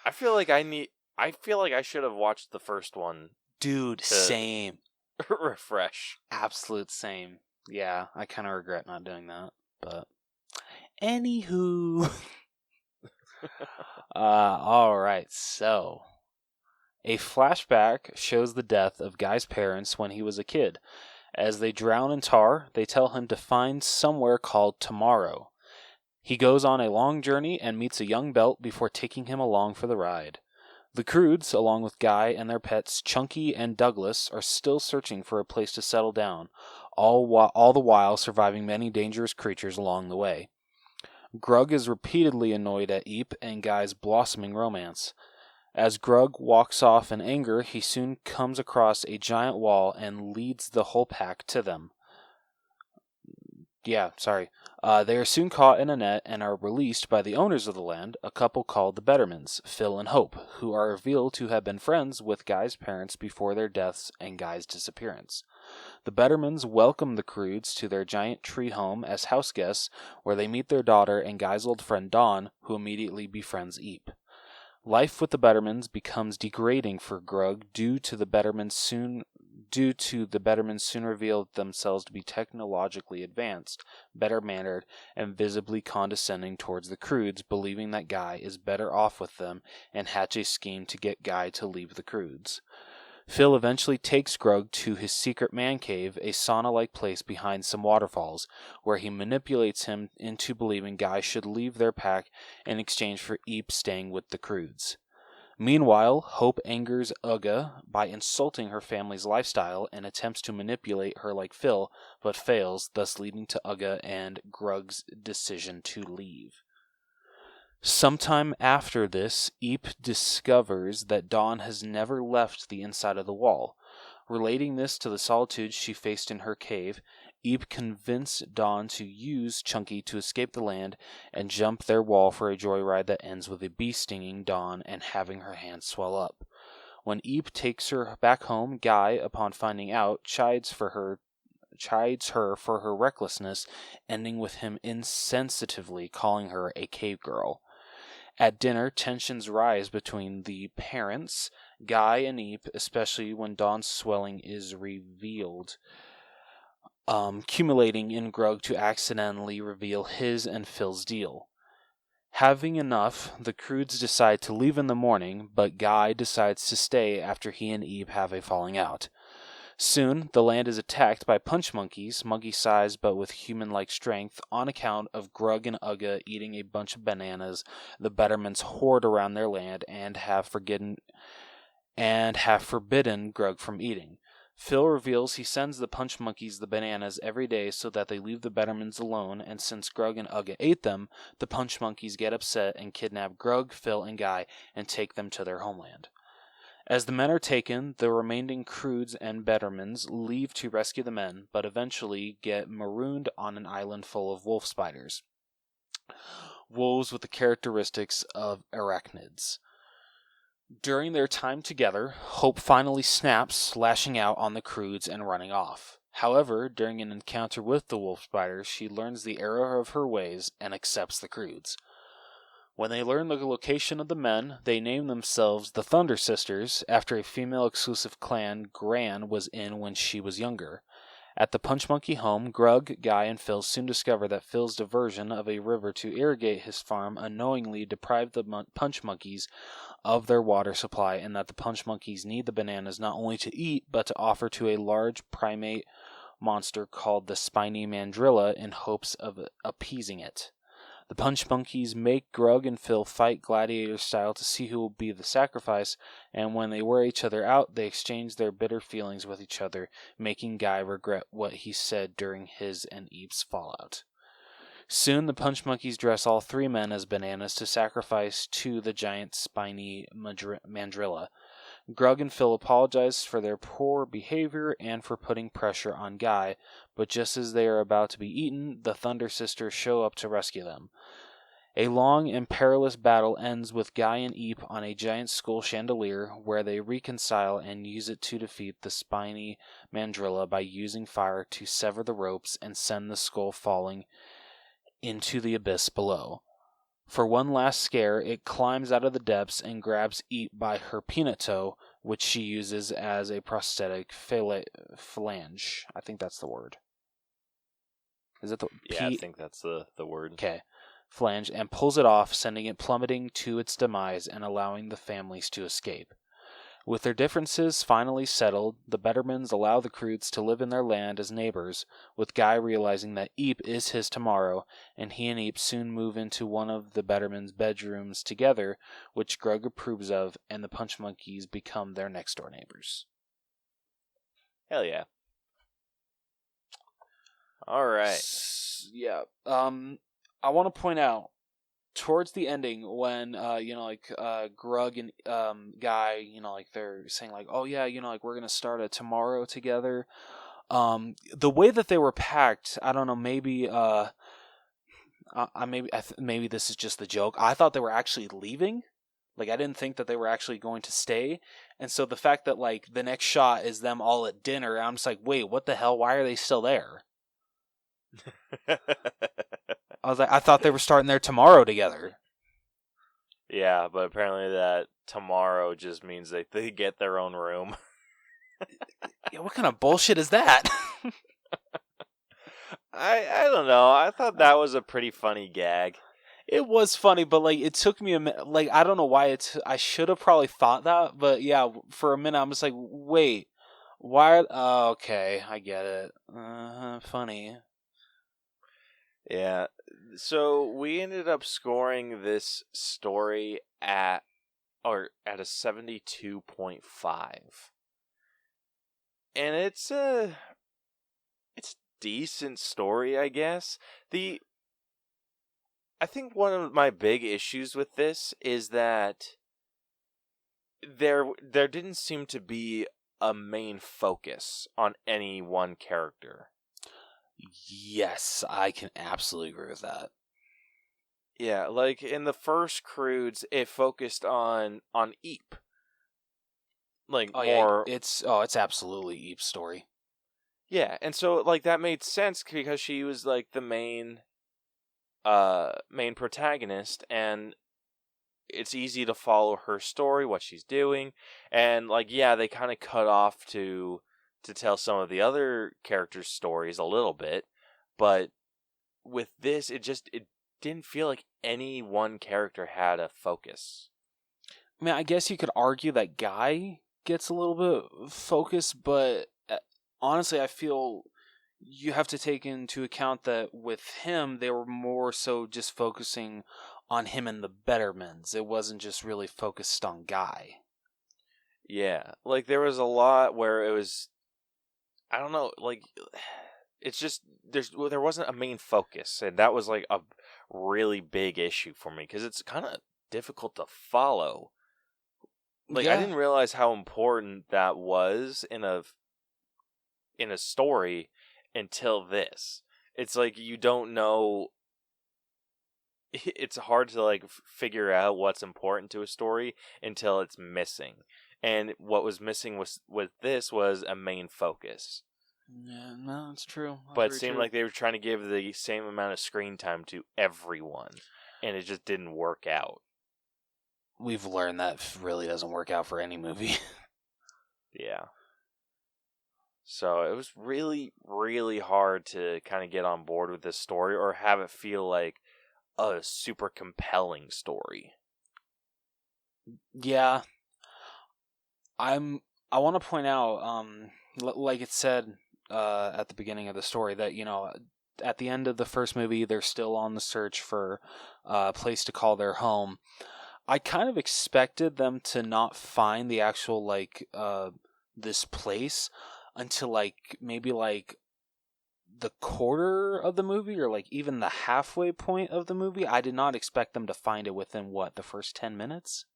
I feel like I should have watched the first one. Dude, same. Refresh. Absolute same. Yeah, I kind of regret not doing that, but anywho. Alright, so a flashback shows the death of Guy's parents when he was a kid. As they drown in tar, they tell him to find somewhere called Tomorrow. He goes on a long journey and meets a young Belt before taking him along for the ride. The Croods, along with Guy and their pets Chunky and Douglas, are still searching for a place to settle down, all the while surviving many dangerous creatures along the way. Grug is repeatedly annoyed at Eep and Guy's blossoming romance. As Grug walks off in anger, he soon comes across a giant wall and leads the whole pack to them. They are soon caught in a net and are released by the owners of the land, a couple called the Bettermans, Phil and Hope, who are revealed to have been friends with Guy's parents before their deaths and Guy's disappearance. The Bettermans welcome the Croods to their giant tree home as house guests, where they meet their daughter and Guy's old friend Dawn, who immediately befriends Eep. Life with the Bettermans becomes degrading for Grug due to the Bettermans soon reveal themselves to be technologically advanced, better-mannered, and visibly condescending towards the Croods, believing that Guy is better off with them, and hatch a scheme to get Guy to leave the Croods. Phil eventually takes Grug to his secret man cave, a sauna-like place behind some waterfalls, where he manipulates him into believing Guy should leave their pack in exchange for Eep staying with the Croods. Meanwhile, Hope angers Uga by insulting her family's lifestyle and attempts to manipulate her like Phil, but fails, thus leading to Uga and Grug's decision to leave. Sometime after this, Eep discovers that Dawn has never left the inside of the wall. Relating this to the solitude she faced in her cave, Eep convinced Dawn to use Chunky to escape the land and jump their wall for a joyride that ends with a bee stinging Dawn and having her hand swell up. When Eep takes her back home, Guy, upon finding out, chides her for her recklessness, ending with him insensitively calling her a cave girl. At dinner, tensions rise between the parents, Guy and Eep, especially when Dawn's swelling is revealed, accumulating in Grug to accidentally reveal his and Phil's deal. Having enough, the Croods decide to leave in the morning, but Guy decides to stay after he and Eep have a falling out. Soon, the land is attacked by punch monkeys, monkey-sized but with human-like strength, on account of Grug and Uga eating a bunch of bananas the Betterments hoard around their land and have forbidden Grug from eating. Phil reveals he sends the punch monkeys the bananas every day so that they leave the Betterments alone, and since Grug and Uga ate them, the punch monkeys get upset and kidnap Grug, Phil, and Guy and take them to their homeland. As the men are taken, the remaining Croods and Bettermans leave to rescue the men, but eventually get marooned on an island full of wolf spiders. Wolves with the characteristics of arachnids. During their time together, Hope finally snaps, lashing out on the Croods and running off. However, during an encounter with the wolf spiders, she learns the error of her ways and accepts the Croods. When they learn the location of the men, they name themselves the Thunder Sisters, after a female-exclusive clan Gran was in when she was younger. At the Punch Monkey home, Grug, Guy, and Phil soon discover that Phil's diversion of a river to irrigate his farm unknowingly deprived the Punch Monkeys of their water supply, and that the Punch Monkeys need the bananas not only to eat, but to offer to a large primate monster called the Spiny Mandrilla in hopes of appeasing it. The Punch Monkeys make Grug and Phil fight gladiator style to see who will be the sacrifice, and when they wear each other out, they exchange their bitter feelings with each other, making Guy regret what he said during his and Eep's fallout. Soon the Punch Monkeys dress all three men as bananas to sacrifice to the giant spiny Mandrilla. Grug and Phil apologize for their poor behavior and for putting pressure on Guy, but just as they are about to be eaten, the Thunder Sisters show up to rescue them. A long and perilous battle ends with Guy and Eep on a giant skull chandelier, where they reconcile and use it to defeat the spiny Mandrilla by using fire to sever the ropes and send the skull falling into the abyss below. For one last scare, it climbs out of the depths and grabs Eep by her peanut toe, which she uses as a prosthetic phalange. I think that's the word. Is it the Yeah, I think that's the word. Okay. Phalange, and pulls it off, sending it plummeting to its demise and allowing the families to escape. With their differences finally settled, the Bettermans allow the Croods to live in their land as neighbors, with Guy realizing that Eep is his tomorrow, and he and Eep soon move into one of the Bettermans' bedrooms together, which Grug approves of, and the Punch Monkeys become their next-door neighbors. Hell yeah. Alright. Yeah. I want to point out, towards the ending, when Grug and Guy, they're saying oh yeah, we're gonna start a tomorrow together. The way that they were packed, I don't know, maybe maybe this is just the joke. I thought they were actually leaving. I didn't think that they were actually going to stay, and so the fact that the next shot is them all at dinner, I'm just wait, what the hell? Why are they still there? I thought they were starting their tomorrow together. Yeah, but apparently that tomorrow just means they get their own room. Yeah, what kind of bullshit is that? I don't know. I thought that was a pretty funny gag. It was funny, but it took me a minute. I don't know why I should have probably thought that, but yeah, for a minute I'm just wait, why? Oh, okay, I get it. Funny. Yeah. So we ended up scoring this story at or at a 72.5. And it's a decent story, I guess. I think one of my big issues with this is that there didn't seem to be a main focus on any one character. Yes, I can absolutely agree with that. Yeah, like in the first Croods, it focused on Eep. Like more. Yeah, it's absolutely Eep's story. Yeah, and so like that made sense because she was like the main protagonist, and it's easy to follow her story, what she's doing, and like yeah, they kind of cut off to tell some of the other characters' stories a little bit, but with this, it didn't feel like any one character had a focus. I mean, I guess you could argue that Guy gets a little bit focused, but honestly, I feel you have to take into account that with him, they were more so just focusing on him and the Bettermans. It wasn't just really focused on Guy. Yeah, like there was a lot where it was, I don't know, like it's just there wasn't a main focus, and that was like a really big issue for me because it's kind of difficult to follow. Like Yeah. I didn't realize how important that was in a story until this. It's like you don't know. It's hard to like figure out what's important to a story until it's missing. And what was missing with this was a main focus. Yeah, no, it's true. But it seemed like they were trying to give the same amount of screen time to everyone, and it just didn't work out. We've learned that really doesn't work out for any movie. Yeah. So it was really, really hard to kind of get on board with this story or have it feel like a super compelling story. Yeah. I want to point out, like it said at the beginning of the story, that, you know, at the end of the first movie, they're still on the search for a place to call their home. I kind of expected them to not find the actual, like, this place until, like, maybe, like, the quarter of the movie or, like, even the halfway point of the movie. I did not expect them to find it within, the first 10 minutes?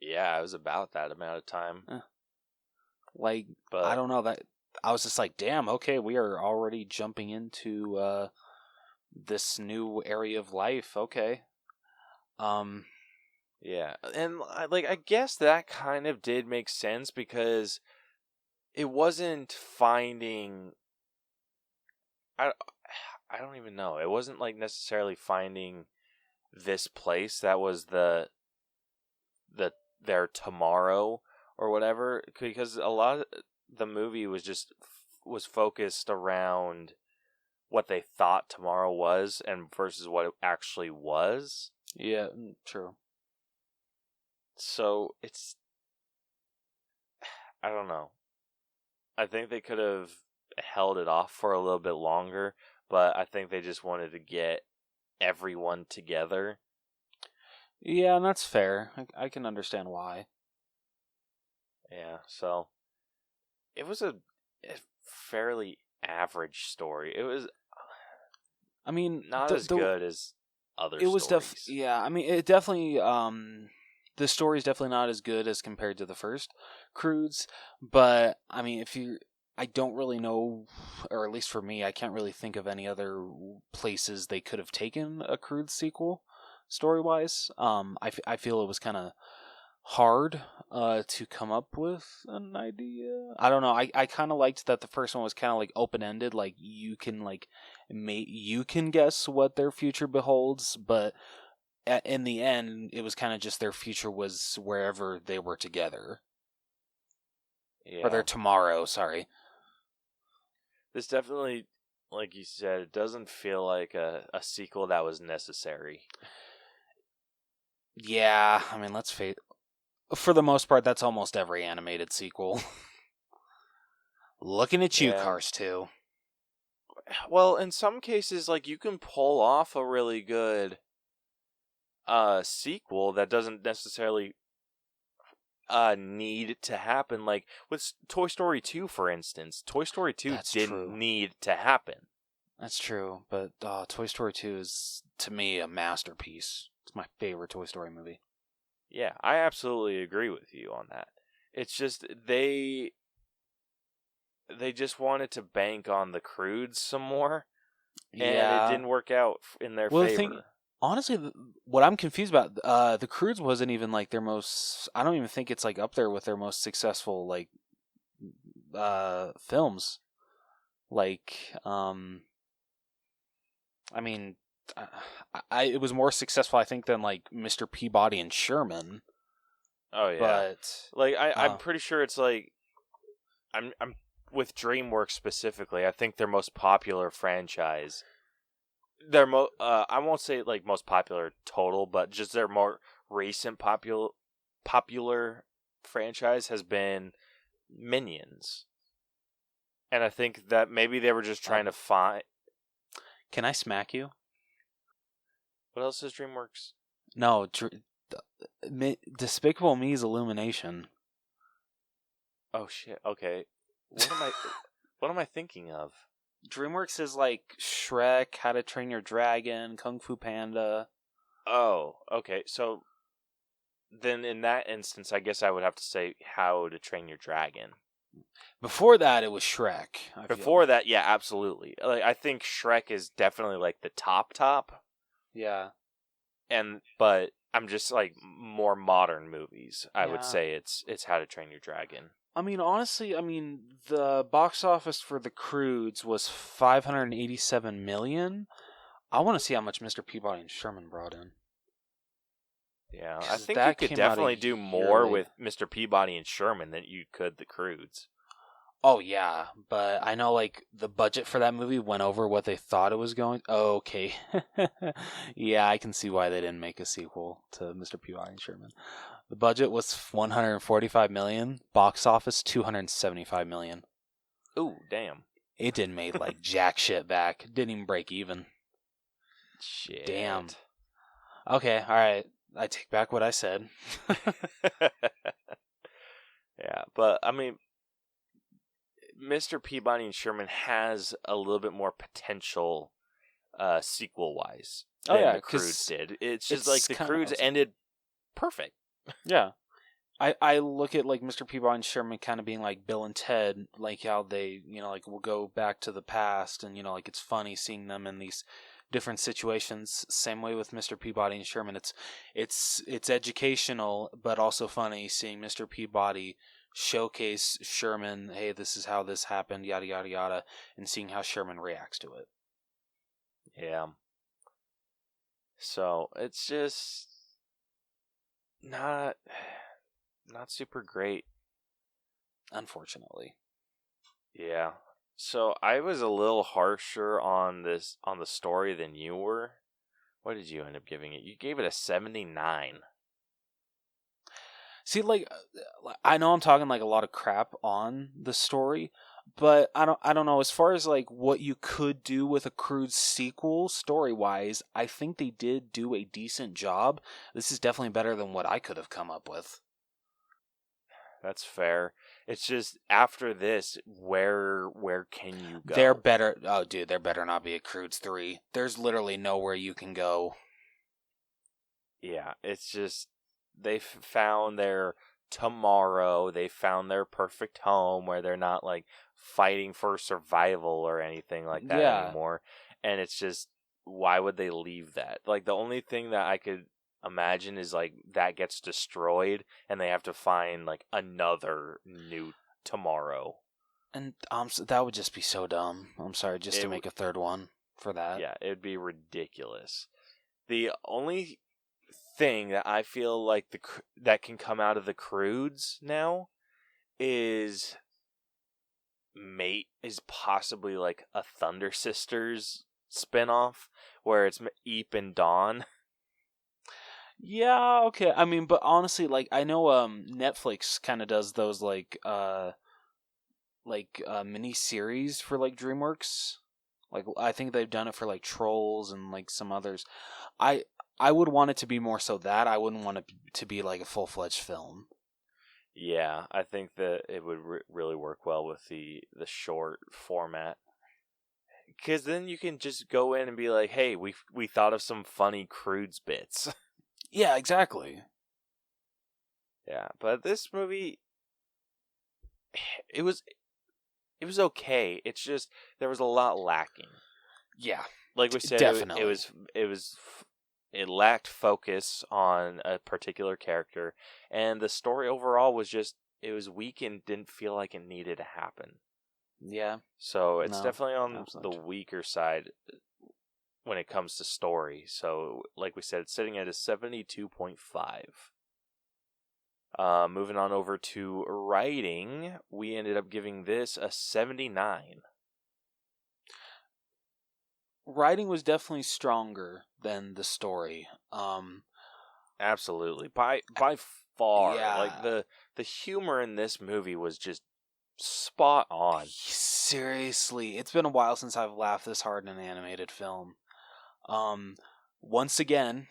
Yeah, it was about that amount of time. Like, but I don't know, that I was just like, damn, okay, we are already jumping into this new area of life. Okay. Yeah, and like I guess that kind of did make sense because it wasn't finding. I don't even know. It wasn't like necessarily finding this place that was their tomorrow or whatever, because a lot of the movie was focused around what they thought tomorrow was and versus what it actually was. Yeah, true. So I don't know. I think they could have held it off for a little bit longer, but I think they just wanted to get everyone together. Yeah, and that's fair. I can understand why. Yeah, so it was a fairly average story. It was, I mean, not as good as other stories. It was yeah, I mean, it definitely, the story's definitely not as good as compared to the first Croods, but, I mean, I don't really know, or at least for me, I can't really think of any other places they could have taken a Croods sequel, story-wise. I feel it was kind of hard to come up with an idea. I don't know. I kind of liked that the first one was kind of like open-ended, like you can guess what their future beholds, but in the end, it was kind of just their future was wherever they were together. Yeah. Or their tomorrow, sorry. This definitely, like you said, it doesn't feel like a sequel that was necessary. Yeah, I mean, let's face, for the most part, that's almost every animated sequel. Looking at you, Cars 2. Well, in some cases, like, you can pull off a really good sequel that doesn't necessarily need to happen. Like with Toy Story 2, for instance. Toy Story 2 didn't need to happen. That's true, but Toy Story 2 is, to me, a masterpiece. It's my favorite Toy Story movie. Yeah, I absolutely agree with you on that. It's just they just wanted to bank on the Croods some more, and it didn't work out in their favor. Honestly, what I'm confused about, the Croods wasn't even like their most. I don't even think it's like up there with their most successful like films. Like, I mean, it was more successful, I think, than like Mr. Peabody and Sherman. Oh yeah, but like I'm pretty sure it's like I'm with DreamWorks specifically. I think their most popular franchise. I won't say like most popular total, but just their more recent popular franchise has been Minions. And I think that maybe they were just trying to find. Can I smack you? What else is DreamWorks? No, Despicable Me's Illumination. Oh shit! Okay, what am I thinking of? DreamWorks is like Shrek, How to Train Your Dragon, Kung Fu Panda. Oh, okay. So then, in that instance, I guess I would have to say How to Train Your Dragon. Before that, it was Shrek. Before that, yeah, absolutely. Like I think Shrek is definitely like the top. Yeah. But I'm just like more modern movies. I would say it's How to Train Your Dragon. I mean, honestly, the box office for the Croods was $587 million. I want to see how much Mr. Peabody and Sherman brought in. Yeah, I think you could definitely do more with Mr. Peabody and Sherman than you could the Croods. Oh, yeah, but I know, like, the budget for that movie went over what they thought it was going... Oh, okay. Yeah, I can see why they didn't make a sequel to Mr. Peabody and Sherman. The budget was $145 million, box office $275 million. Ooh, damn. It didn't make, like, jack shit back. Didn't even break even. Shit. Damn. Okay, alright. I take back what I said. Yeah, but, I mean... Mr. Peabody and Sherman has a little bit more potential sequel-wise than the Croods did. It's just like the Croods ended perfect. Yeah. I look at like Mr. Peabody and Sherman kind of being like Bill and Ted, like how they, like will go back to the past and, like it's funny seeing them in these different situations. Same way with Mr. Peabody and Sherman. It's educational, but also funny seeing Mr. Peabody showcase Sherman, hey, this is how this happened, yada yada yada, and seeing how Sherman reacts to it. Yeah. So it's just not super great, unfortunately. Yeah. So I was a little harsher on the story than you were. What did you end up giving it? You gave it a 79. See, like, I know I'm talking like a lot of crap on the story, but I don't know. As far as like what you could do with a Croods sequel story wise, I think they did do a decent job. This is definitely better than what I could have come up with. That's fair. It's just after this, where can you go? There better not be a Croods 3. There's literally nowhere you can go. Yeah, it's just they found their tomorrow. They found their perfect home where they're not like fighting for survival or anything like that anymore. And it's just, why would they leave that? Like the only thing that I could imagine is like that gets destroyed and they have to find like another new tomorrow. And that would just be so dumb. I'm sorry, just to make a third one for that. Yeah, it'd be ridiculous. The only thing that I feel like that can come out of the Croods now is possibly like a Thunder Sisters spinoff where it's Eep and Dawn. Yeah, okay. I mean, but honestly, like I know Netflix kind of does those like mini series for like DreamWorks. Like I think they've done it for like Trolls and like some others. I would want it to be more so that. I wouldn't want it to be like a full-fledged film. Yeah, I think that it would really work well with the short format. Because then you can just go in and be like, hey, we thought of some funny Croods bits. Yeah, exactly. Yeah, but this movie, it was okay. It's just there was a lot lacking. Yeah, like we said, definitely. it lacked focus on a particular character, and the story overall was just it was weak and didn't feel like it needed to happen. Yeah. So it's definitely on absolutely. the weaker side when it comes to story. So, like we said, it's sitting at a 72.5. Moving on over to writing, we ended up giving this a 79. Writing was definitely stronger than the story. Absolutely. By far. Yeah. Like the humor in this movie was just spot on. Seriously, it's been a while since I've laughed this hard in an animated film. Once again,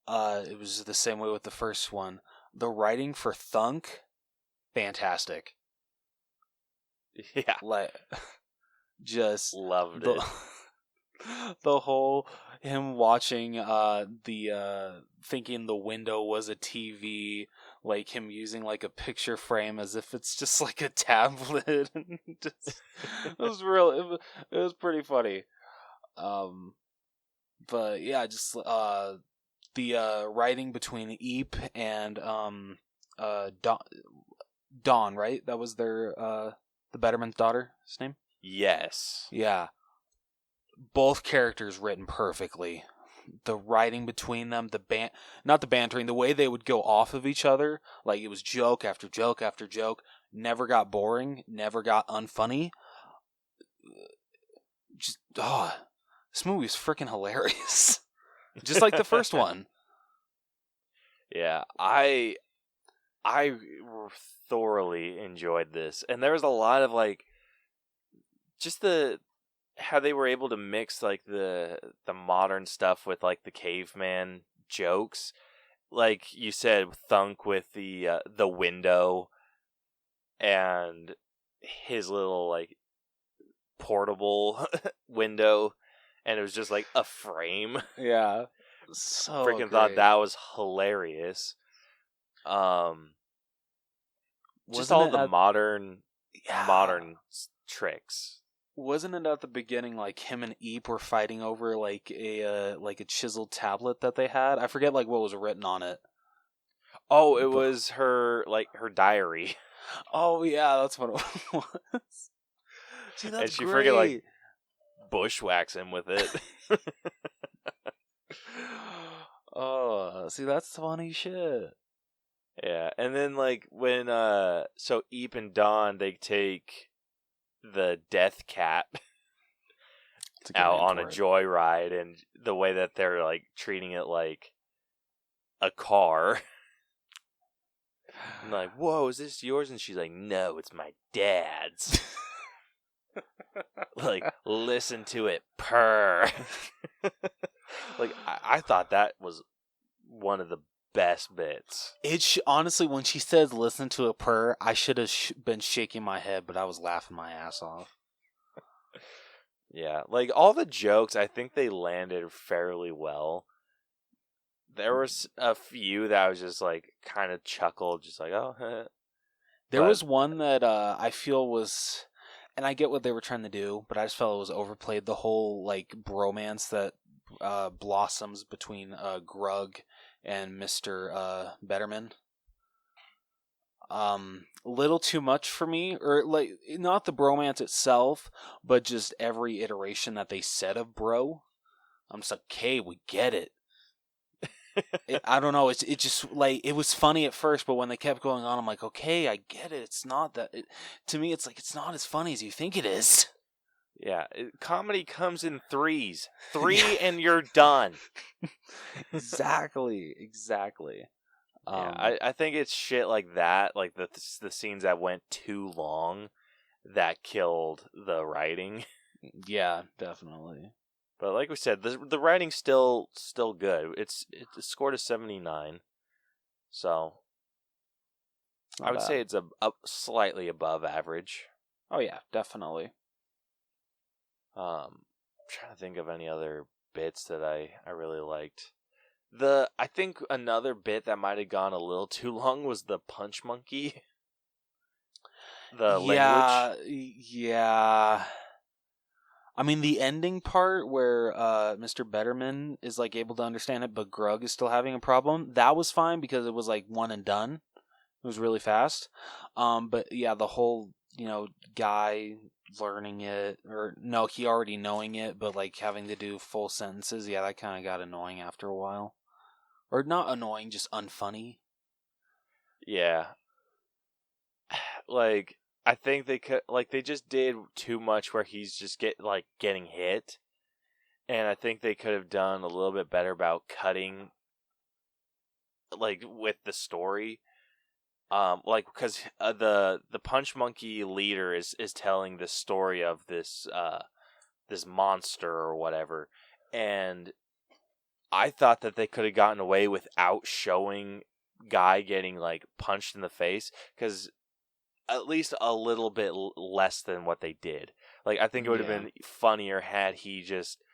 it was the same way with the first one. The writing for Thunk, fantastic. Yeah. Like, just loved it. The whole him watching thinking the window was a TV, like him using like a picture frame as if it's just like a tablet. It was pretty funny. But yeah, just the writing between Eep and Dawn, right? That was their the Betterman's daughter's name? Yes. Yeah. Both characters written perfectly. The writing between them, not the bantering, the way they would go off of each other, like it was joke after joke after joke, never got boring, never got unfunny. Just this movie is freaking hilarious. Just like the first one. Yeah, I thoroughly enjoyed this, and there was a lot of like just how they were able to mix like the modern stuff with like the caveman jokes, like you said, Thunk with the window and his little like portable window, and it was just like a frame. Yeah, so freaking great. Thought that was hilarious. Just all the modern tricks. Wasn't it at the beginning like him and Eep were fighting over like a chiseled tablet that they had? I forget like what was written on it. Oh, it was her diary. Oh yeah, that's what it was. See, that's and she great. freaking like bushwhacks him with it. Oh, see, that's funny shit. Yeah, and then like when so Eep and Dawn, they take the death cat out on a joyride, and the way that they're like treating it like a car. I'm like, whoa, is this yours? And she's like, no, it's my dad's. Like, listen to it purr. Like, I thought that was one of the best bits. Honestly, when she says listen to it purr, I should have been shaking my head, but I was laughing my ass off. Yeah, like all the jokes, I think they landed fairly well. There was a few that I was just like kind of chuckled, just like, oh. There was one that I feel was, and I get what they were trying to do, but I just felt it was overplayed. The whole like bromance that blossoms between Grug and Mr. Betterman. Little too much for me, or like not the bromance itself, but just every iteration that they said of bro. I'm just like, okay, we get it. I don't know. It just like it was funny at first, but when they kept going on, I'm like, okay, I get it. It's not that. To me, it's like it's not as funny as you think it is. Yeah, comedy comes in threes. Three and you're done. Exactly. Yeah, I think it's shit like that, like the scenes that went too long, that killed the writing. Yeah, definitely. But like we said, the writing's still good. It's scored a 79, so I would say it's a slightly above average. Oh yeah, definitely. I'm trying to think of any other bits that I really liked. I think another bit that might have gone a little too long was the punch monkey. Language. Yeah. I mean, the ending part where Mr. Betterman is like able to understand it, but Grug is still having a problem. That was fine because it was like one and done. It was really fast. But yeah, the whole guy learning it, or no, he already knowing it, but like having to do full sentences. Yeah, that kind of got annoying after a while, or not annoying, just unfunny. Yeah. Like, I think they just did too much where he's just getting hit, and I think they could have done a little bit better about cutting, like, with the story, because the Punch Monkey leader is telling the story of this monster or whatever, and I thought that they could have gotten away without showing Guy getting like punched in the face, because at least a little bit less than what they did. Like, I think it would have been funnier had he just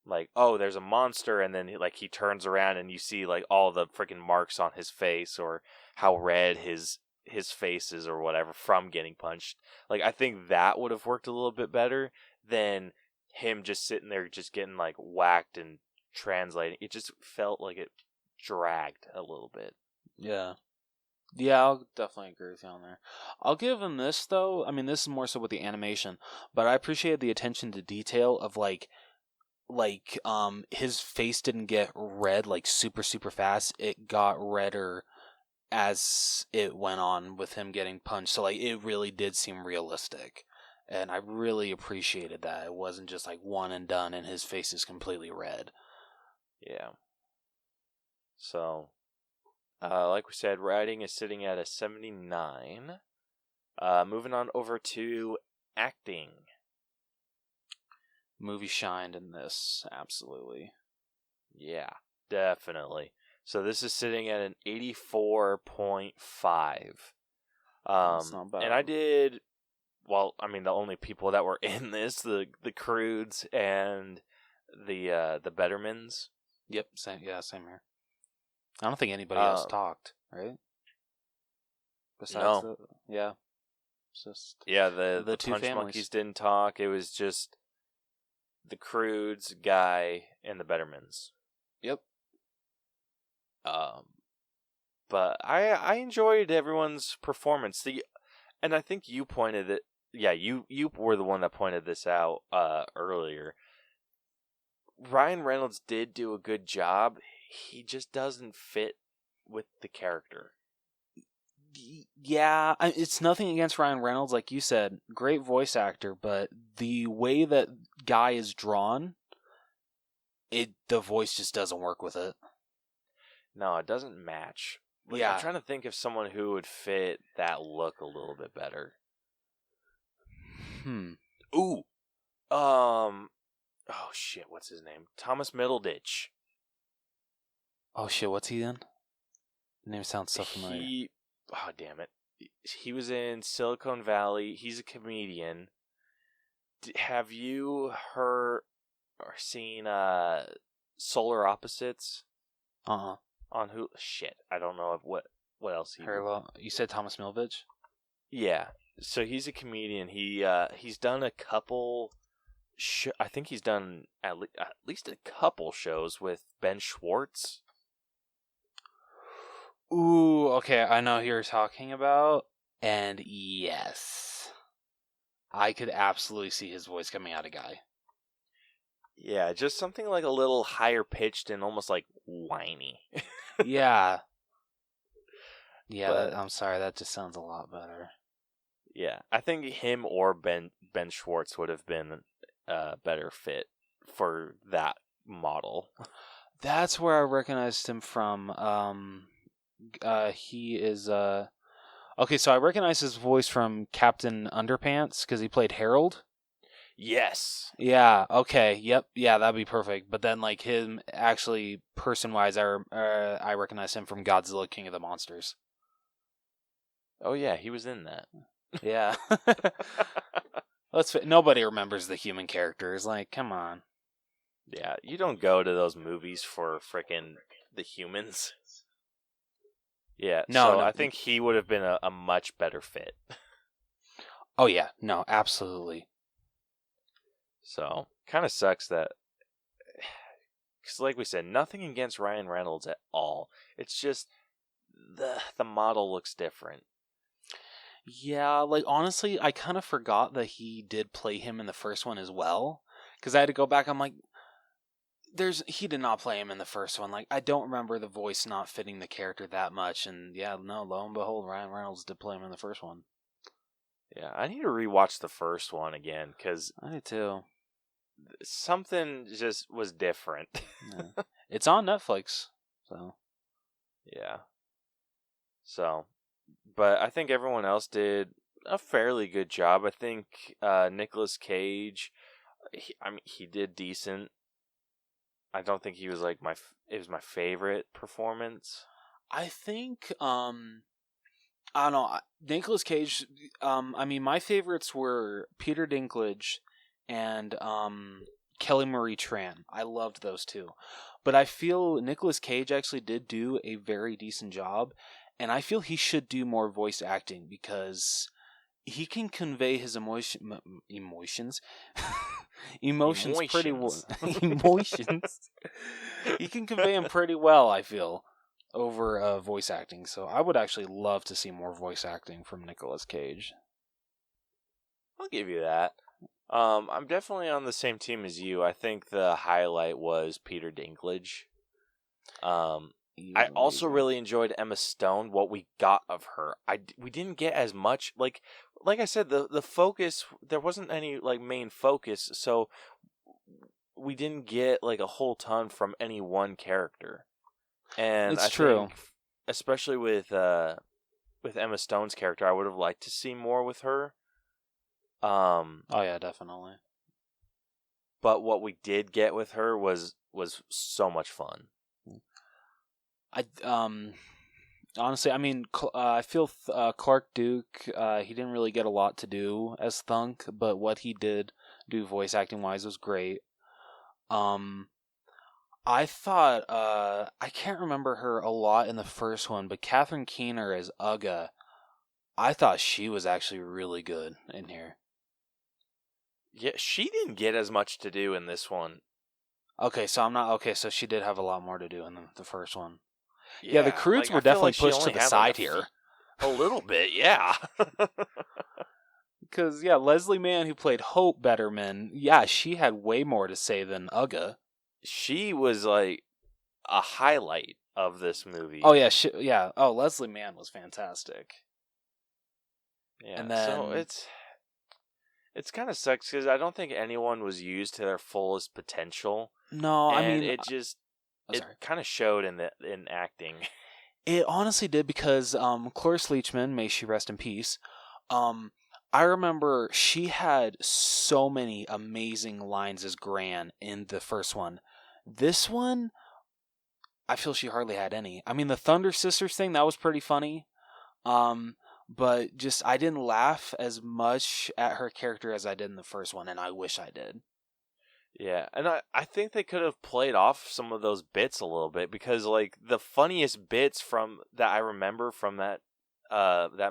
like, oh, there's a monster, and then he turns around and you see like all the freaking marks on his face, or how red his face is or whatever from getting punched. Like, I think that would have worked a little bit better than him just sitting there just getting like whacked and translating. It just felt like it dragged a little bit. Yeah. Yeah, I'll definitely agree with you on there. I'll give him this, though. I mean, this is more so with the animation, but I appreciate the attention to detail of, like, his face didn't get red, like, super, super fast. It got redder as it went on with him getting punched. So, like, it really did seem realistic. And I really appreciated that. It wasn't just, like, one and done and his face is completely red. Yeah. So, like we said, writing is sitting at a 79. Moving on over to acting. Movie shined in this, absolutely. Yeah, definitely. So this is sitting at an 84.5. That's not bad. And I did, well, I mean, the only people that were in this, the Croods and the Bettermans. Yep, same here. I don't think anybody else talked, right? Besides no. Yeah. It's just the two Punch families. Monkeys didn't talk. It was just the Croods, Guy, and the Bettermans. Yep. But I enjoyed everyone's performance. And I think you pointed it. Yeah, you were the one that pointed this out earlier. Ryan Reynolds did do a good job. He just doesn't fit with the character. Yeah, it's nothing against Ryan Reynolds, like you said, great voice actor, but the way that Guy is drawn, the voice just doesn't work with it. No, it doesn't match. Like, yeah. I'm trying to think of someone who would fit that look a little bit better. Ooh. Oh shit, what's his name? Thomas Middleditch. Oh shit, what's he in? The name sounds so familiar. Oh damn it. He was in Silicon Valley. He's a comedian. Have you heard or seen Solar Opposites? Uh-huh. On who? Shit, I don't know what else he. Very well. You said Thomas Middleditch? Yeah. So he's a comedian. He's done a couple. I think he's done at least a couple shows with Ben Schwartz. Ooh, okay, I know who you're talking about, and yes, I could absolutely see his voice coming out of Guy. Yeah, just something like a little higher pitched and almost like whiny. Yeah. Yeah, I'm sorry, that just sounds a lot better. Yeah, I think him or Ben Schwartz would have been a better fit for that model. That's where I recognized him from. He is okay, so I recognize his voice from Captain Underpants because he played Harold. Yes. Yeah. Okay. Yep. Yeah, that'd be perfect. But then, like him, actually, person-wise, I recognize him from Godzilla King of the Monsters. Oh yeah, he was in that. Yeah. Nobody remembers the human characters. Like, come on. Yeah, you don't go to those movies for frickin' the humans. Yeah, No, so no. I think he would have been a much better fit. Oh yeah. No, absolutely. So, kind of sucks that, because like we said, nothing against Ryan Reynolds at all. It's just the model looks different. Yeah, like honestly, I kind of forgot that he did play him in the first one as well. Because I had to go back. I'm like, he did not play him in the first one. Like, I don't remember the voice not fitting the character that much. And yeah, no, lo and behold, Ryan Reynolds did play him in the first one. Yeah, I need to rewatch the first one again, because I did too. something just was different. Yeah. It's on Netflix, so Yeah. So, but I think everyone else did a fairly good job. I think Nicolas Cage, he did decent. I don't think he was like it was my favorite performance. I think I don't know. Nicolas Cage. I mean, my favorites were Peter Dinklage and Kelly Marie Tran. I loved those two, but I feel Nicolas Cage actually did do a very decent job, and I feel he should do more voice acting because he can convey his emotions pretty well. Emotions. He can convey them pretty well, I feel, over voice acting. So I would actually love to see more voice acting from Nicolas Cage. I'll give you that. I'm definitely on the same team as you. I think the highlight was Peter Dinklage. I also really enjoyed Emma Stone. What we got of her, we didn't get as much. Like I said, the focus, there wasn't any like main focus, so we didn't get like a whole ton from any one character. And It's I true. think, especially with Emma Stone's character, I would have liked to see more with her. Oh yeah, definitely. But what we did get with her was so much fun. Honestly, I mean, I feel Clark Duke. He didn't really get a lot to do as Thunk, but what he did do voice acting wise was great. I thought I can't remember her a lot in the first one, but Catherine Keener as Uga, I thought she was actually really good in here. Yeah, she didn't get as much to do in this one. Okay, so she did have a lot more to do in the first one. Yeah, the Croods were definitely pushed to the side here. A little bit, yeah. Because, yeah, Leslie Mann, who played Hope Betterman, yeah, she had way more to say than Uga. She was, like, a highlight of this movie. Oh, yeah, Leslie Mann was fantastic. Yeah, and then, so it's kind of sucks because I don't think anyone was used to their fullest potential. No, I mean, it kind of showed in acting. It honestly did because Cloris Leachman, may she rest in peace. I remember she had so many amazing lines as Gran in the first one. This one, I feel she hardly had any. I mean, the Thunder Sisters thing, that was pretty funny. But just I didn't laugh as much at her character as I did in the first one, and I wish I did. Yeah, and I think they could have played off some of those bits a little bit because like the funniest bits from that I remember from that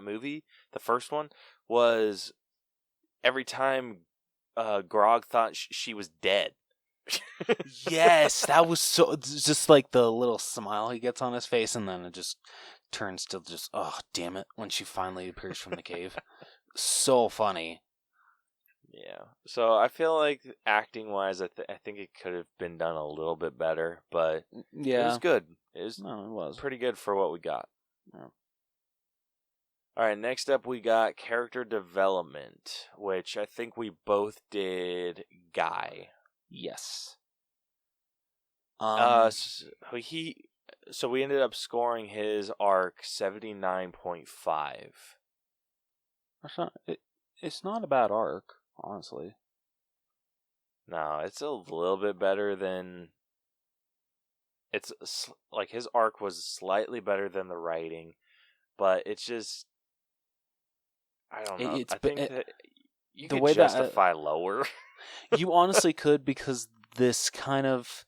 movie, the first one, was every time Grog thought she was dead. Yes, that was so just like the little smile he gets on his face, and then it just turns to just oh damn it when she finally appears from the cave. So funny. Yeah, so I feel like acting wise, I think it could have been done a little bit better, but yeah, it was good. It was pretty good for what we got. Yeah. All right, next up we got character development, which I think we both did. Guy. Yes. So we ended up scoring his arc 79.5. It's not a bad arc, honestly. No, it's a little bit better than... It's like his arc was slightly better than the writing, but it's just... I don't know. I think that you the could way justify lower. You honestly could, because this kind of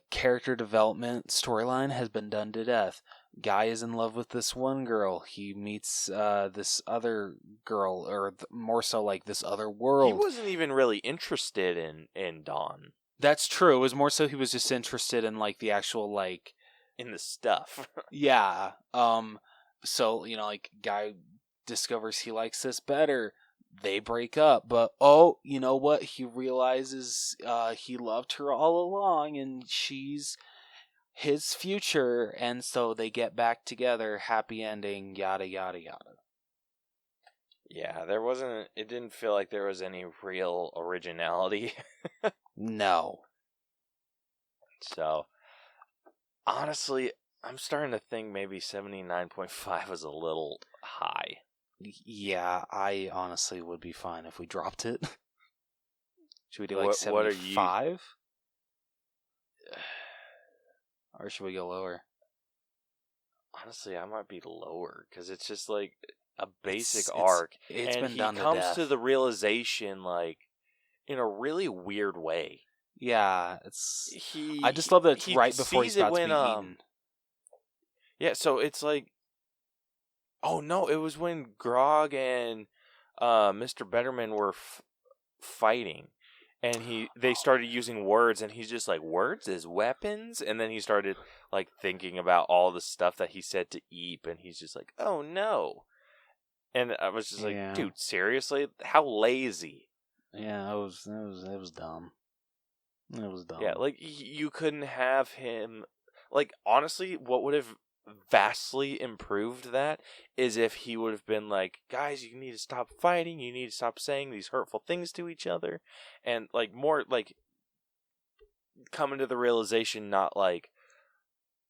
character development storyline has been done to death. Guy is in love with this one girl. He meets this other girl, or more so like this other world. He wasn't even really interested in Dawn. That's true. It was more so he was just interested in like the actual like in the stuff. Yeah. So, you know, like Guy discovers he likes this better. They break up, but you know what? He realizes he loved her all along and she's his future, and so they get back together, happy ending, yada yada yada. Yeah, it didn't feel like there was any real originality. No. So, honestly, I'm starting to think maybe 79.5 was a little high. Yeah, I honestly would be fine if we dropped it. Should we do like 75? Or should we go lower? Honestly, I might be lower, because it's just like a basic arc. It's and been done to death. He comes to the realization, like, in a really weird way. Yeah, I just love that it's right before he's about to be eaten. Yeah, so it's like... Oh, no, it was when Grog and Mr. Betterman were fighting. And they started using words, and he's just like, words as weapons? And then he started, like, thinking about all the stuff that he said to Eep, and he's just like, oh, no. And I was just like, dude, seriously? How lazy. Yeah, it was dumb. It was dumb. Yeah, like, you couldn't have him... Like, honestly, what would have vastly improved that is if he would have been like, guys, you need to stop fighting, you need to stop saying these hurtful things to each other, and like more like coming to the realization, not like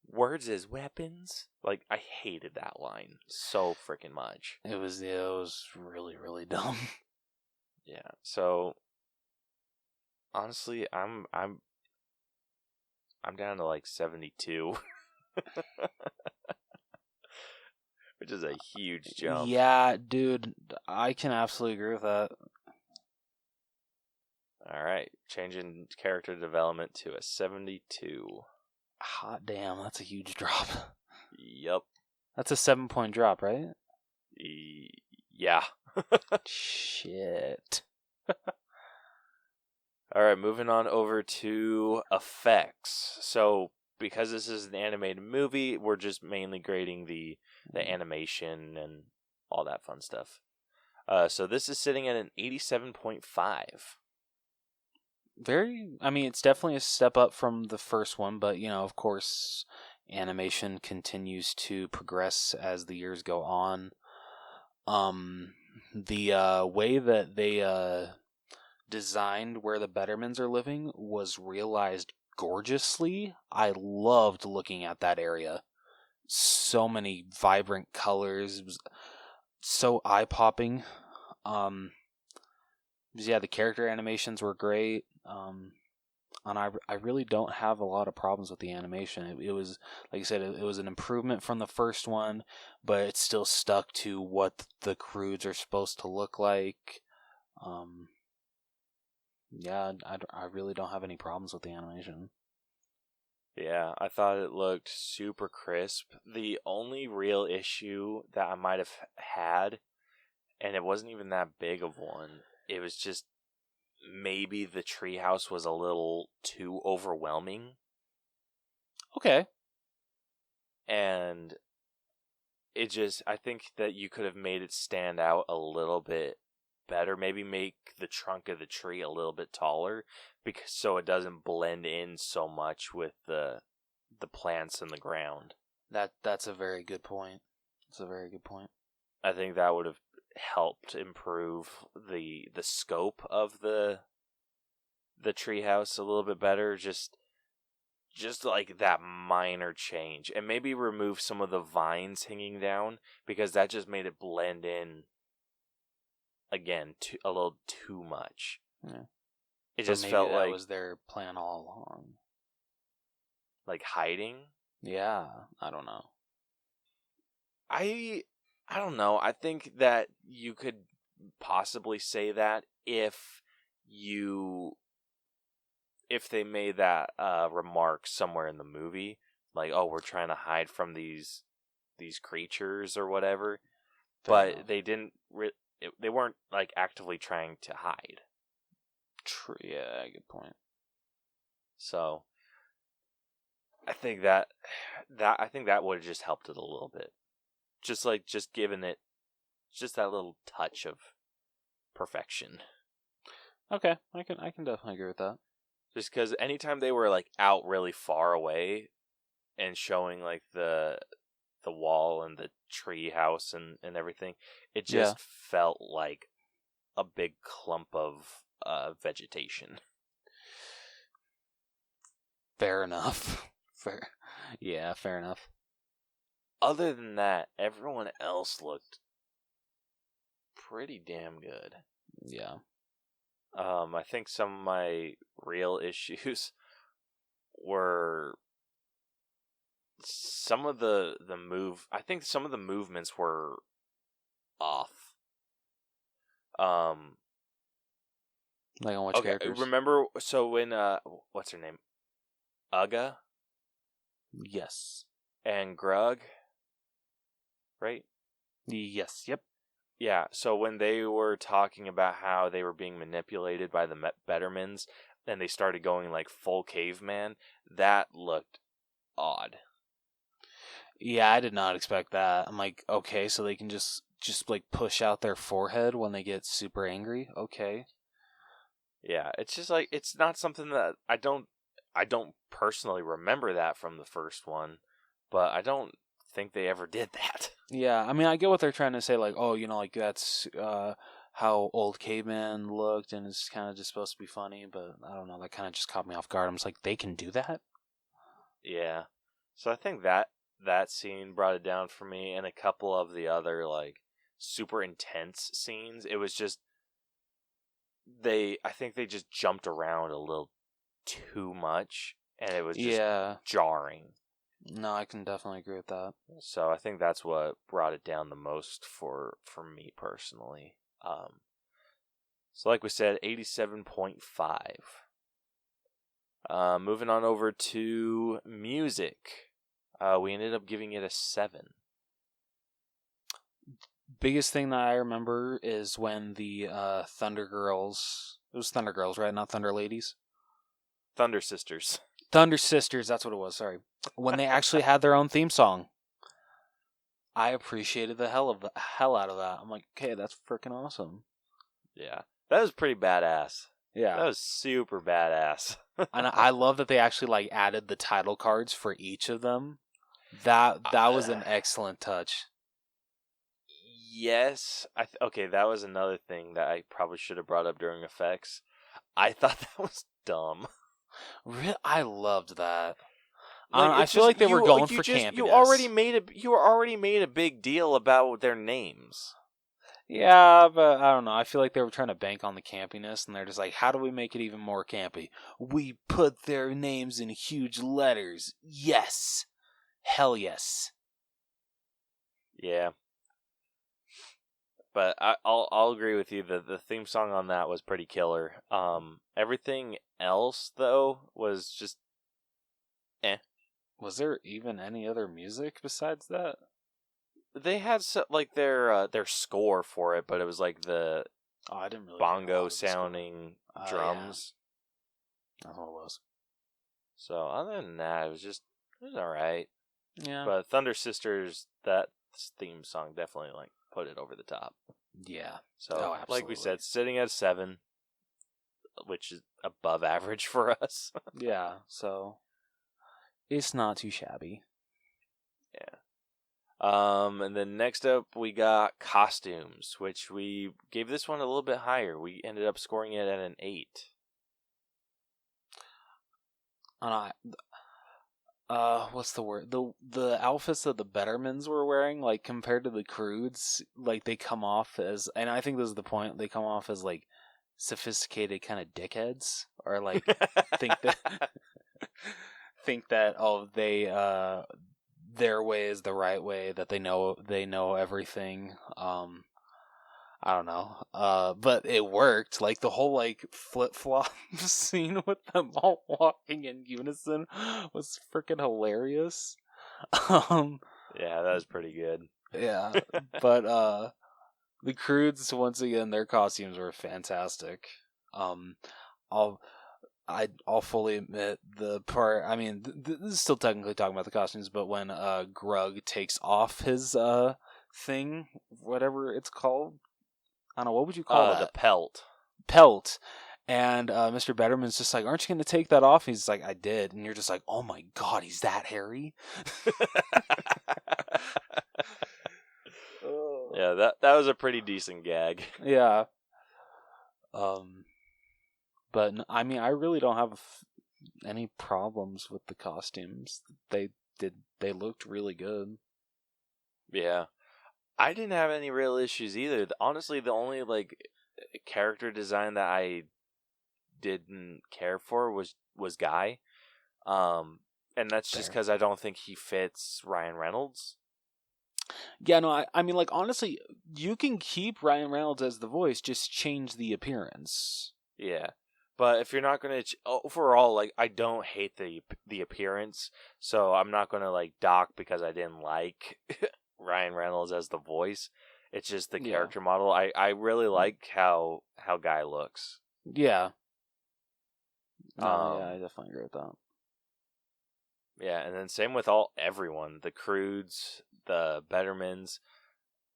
words as weapons. Like, I hated that line so freaking much. It was really, really dumb. Yeah, so honestly, I'm down to like 72. Which is a huge jump. Yeah, dude, I can absolutely agree with that. Alright, changing character development to a 72. Hot damn, that's a huge drop. Yep. That's a 7-point drop, right? Yeah. Shit. Alright, moving on over to effects. So, because this is an animated movie, we're just mainly grading the animation and all that fun stuff. So this is sitting at an 87.5. It's definitely a step up from the first one, but, you know, of course, animation continues to progress as the years go on. The way that they designed where the Bettermans are living was realized gorgeously. I loved looking at that area. So many vibrant colors. It was so eye-popping. Yeah, the character animations were great. And I really don't have a lot of problems with the animation. It was, like I said, it was an improvement from the first one, but it still stuck to what the Croods are supposed to look like. Yeah, I really don't have any problems with the animation. Yeah, I thought it looked super crisp. The only real issue that I might have had, and it wasn't even that big of one, it was just maybe the treehouse was a little too overwhelming. Okay. And it just, I think that you could have made it stand out a little bit better. Maybe make the trunk of the tree a little bit taller, because so it doesn't blend in so much with the plants in the ground. That's a very good point. That's a very good point. I think that would have helped improve the scope of the treehouse a little bit better. Just like that minor change, and maybe remove some of the vines hanging down, because that just made it blend in again a little too much. Yeah. It just maybe felt that like was their plan all along. like hiding. Yeah, I don't know. I don't know. I think that you could possibly say that if they made that remark somewhere in the movie, like, oh, we're trying to hide from these creatures or whatever. Fair enough. They didn't. They weren't like actively trying to hide. True. Yeah, good point. So I think that would have just helped it a little bit. Just giving it just that little touch of perfection. Okay, I can definitely agree with that. Just because anytime they were like out really far away and showing like the wall and the tree house and everything, it just felt like a big clump of vegetation. Fair enough. Fair enough. Other than that, everyone else looked pretty damn good. Yeah. I think some of my real issues were some of the I think some of the movements were off. Like on which characters? Remember, so when what's her name? Uga? Yes. And Grug? Right? Yes, yep. Yeah, so when they were talking about how they were being manipulated by the Bettermans, and they started going like full caveman, that looked odd. Yeah, I did not expect that. I'm like, okay, so they can just like push out their forehead when they get super angry. Okay. Yeah, it's just like it's not something that I don't personally remember that from the first one, but I don't think they ever did that. Yeah, I mean, I get what they're trying to say, like, oh, like that's how old caveman looked, and it's kind of just supposed to be funny, but I don't know, that kind of just caught me off guard. I'm just like, they can do that? Yeah, so I think that scene brought it down for me, and a couple of the other like super intense scenes. It was just I think they just jumped around a little too much, and it was just jarring. No, I can definitely agree with that. So I think that's what brought it down the most for me personally. So like we said, 87.5. Moving on over to music. We ended up giving it a 7. Biggest thing that I remember is when the Thunder Girls... It was Thunder Girls, right? Not Thunder Ladies? Thunder Sisters. Thunder Sisters, that's what it was, sorry. When they actually had their own theme song. I appreciated the hell out of that. I'm like, okay, that's freaking awesome. Yeah. That was pretty badass. Yeah. That was super badass. And I love that they actually like added the title cards for each of them. That was an excellent touch. Yes. Okay, that was another thing that I probably should have brought up during effects. I thought that was dumb. Really? I loved that. Like, I feel like they were going for campiness. You already made a big deal about their names. Yeah, but I don't know. I feel like they were trying to bank on the campiness, and they're just like, how do we make it even more campy? We put their names in huge letters. Yes. Hell yes. Yeah. But I'll agree with you. The theme song on that was pretty killer. Everything else though was just Was there even any other music besides that? They had like their score for it, but it was like the I didn't really bongo sounding drums. Yeah. That's what it was. So other than that, it was all right. Yeah. But Thunder Sisters, that theme song definitely like put it over the top. Yeah. So like we said, sitting at 7, which is above average for us. Yeah. So it's not too shabby. Yeah. And then next up we got costumes, which we gave this one a little bit higher. We ended up scoring it at an 8. What's the word? The outfits that the Bettermans were wearing, like compared to the Croods, like they come off as, and I think this is the point, they come off as like sophisticated kind of dickheads, or like think that they their way is the right way, that they know everything. I don't know. But it worked. Like the whole like flip flop scene with them all walking in unison was freaking hilarious. Yeah, that was pretty good. Yeah, but the Croods, once again, their costumes were fantastic. I'll fully admit the part. I mean, this is still technically talking about the costumes, but when Grug takes off his thing, whatever it's called, I don't know, what would you call that? The pelt. Pelt. And Mr. Betterman's just like, aren't you going to take that off? He's like, I did. And you're just like, oh my god, he's that hairy? Yeah, that was a pretty decent gag. Yeah. But I mean, I really don't have any problems with the costumes. They looked really good. Yeah. I didn't have any real issues either. Honestly, the only like character design that I didn't care for was Guy. And that's just because I don't think he fits Ryan Reynolds. Yeah, no, I mean, like, honestly, you can keep Ryan Reynolds as the voice, just change the appearance. Yeah. But if you're not going to... overall, like, I don't hate the appearance, so I'm not going to, like, dock because I didn't like Ryan Reynolds as the voice. It's just the character model. I really like how Guy looks. Yeah. Yeah, I definitely agree with that. Yeah, and then same with everyone. The Croods, the Bettermans.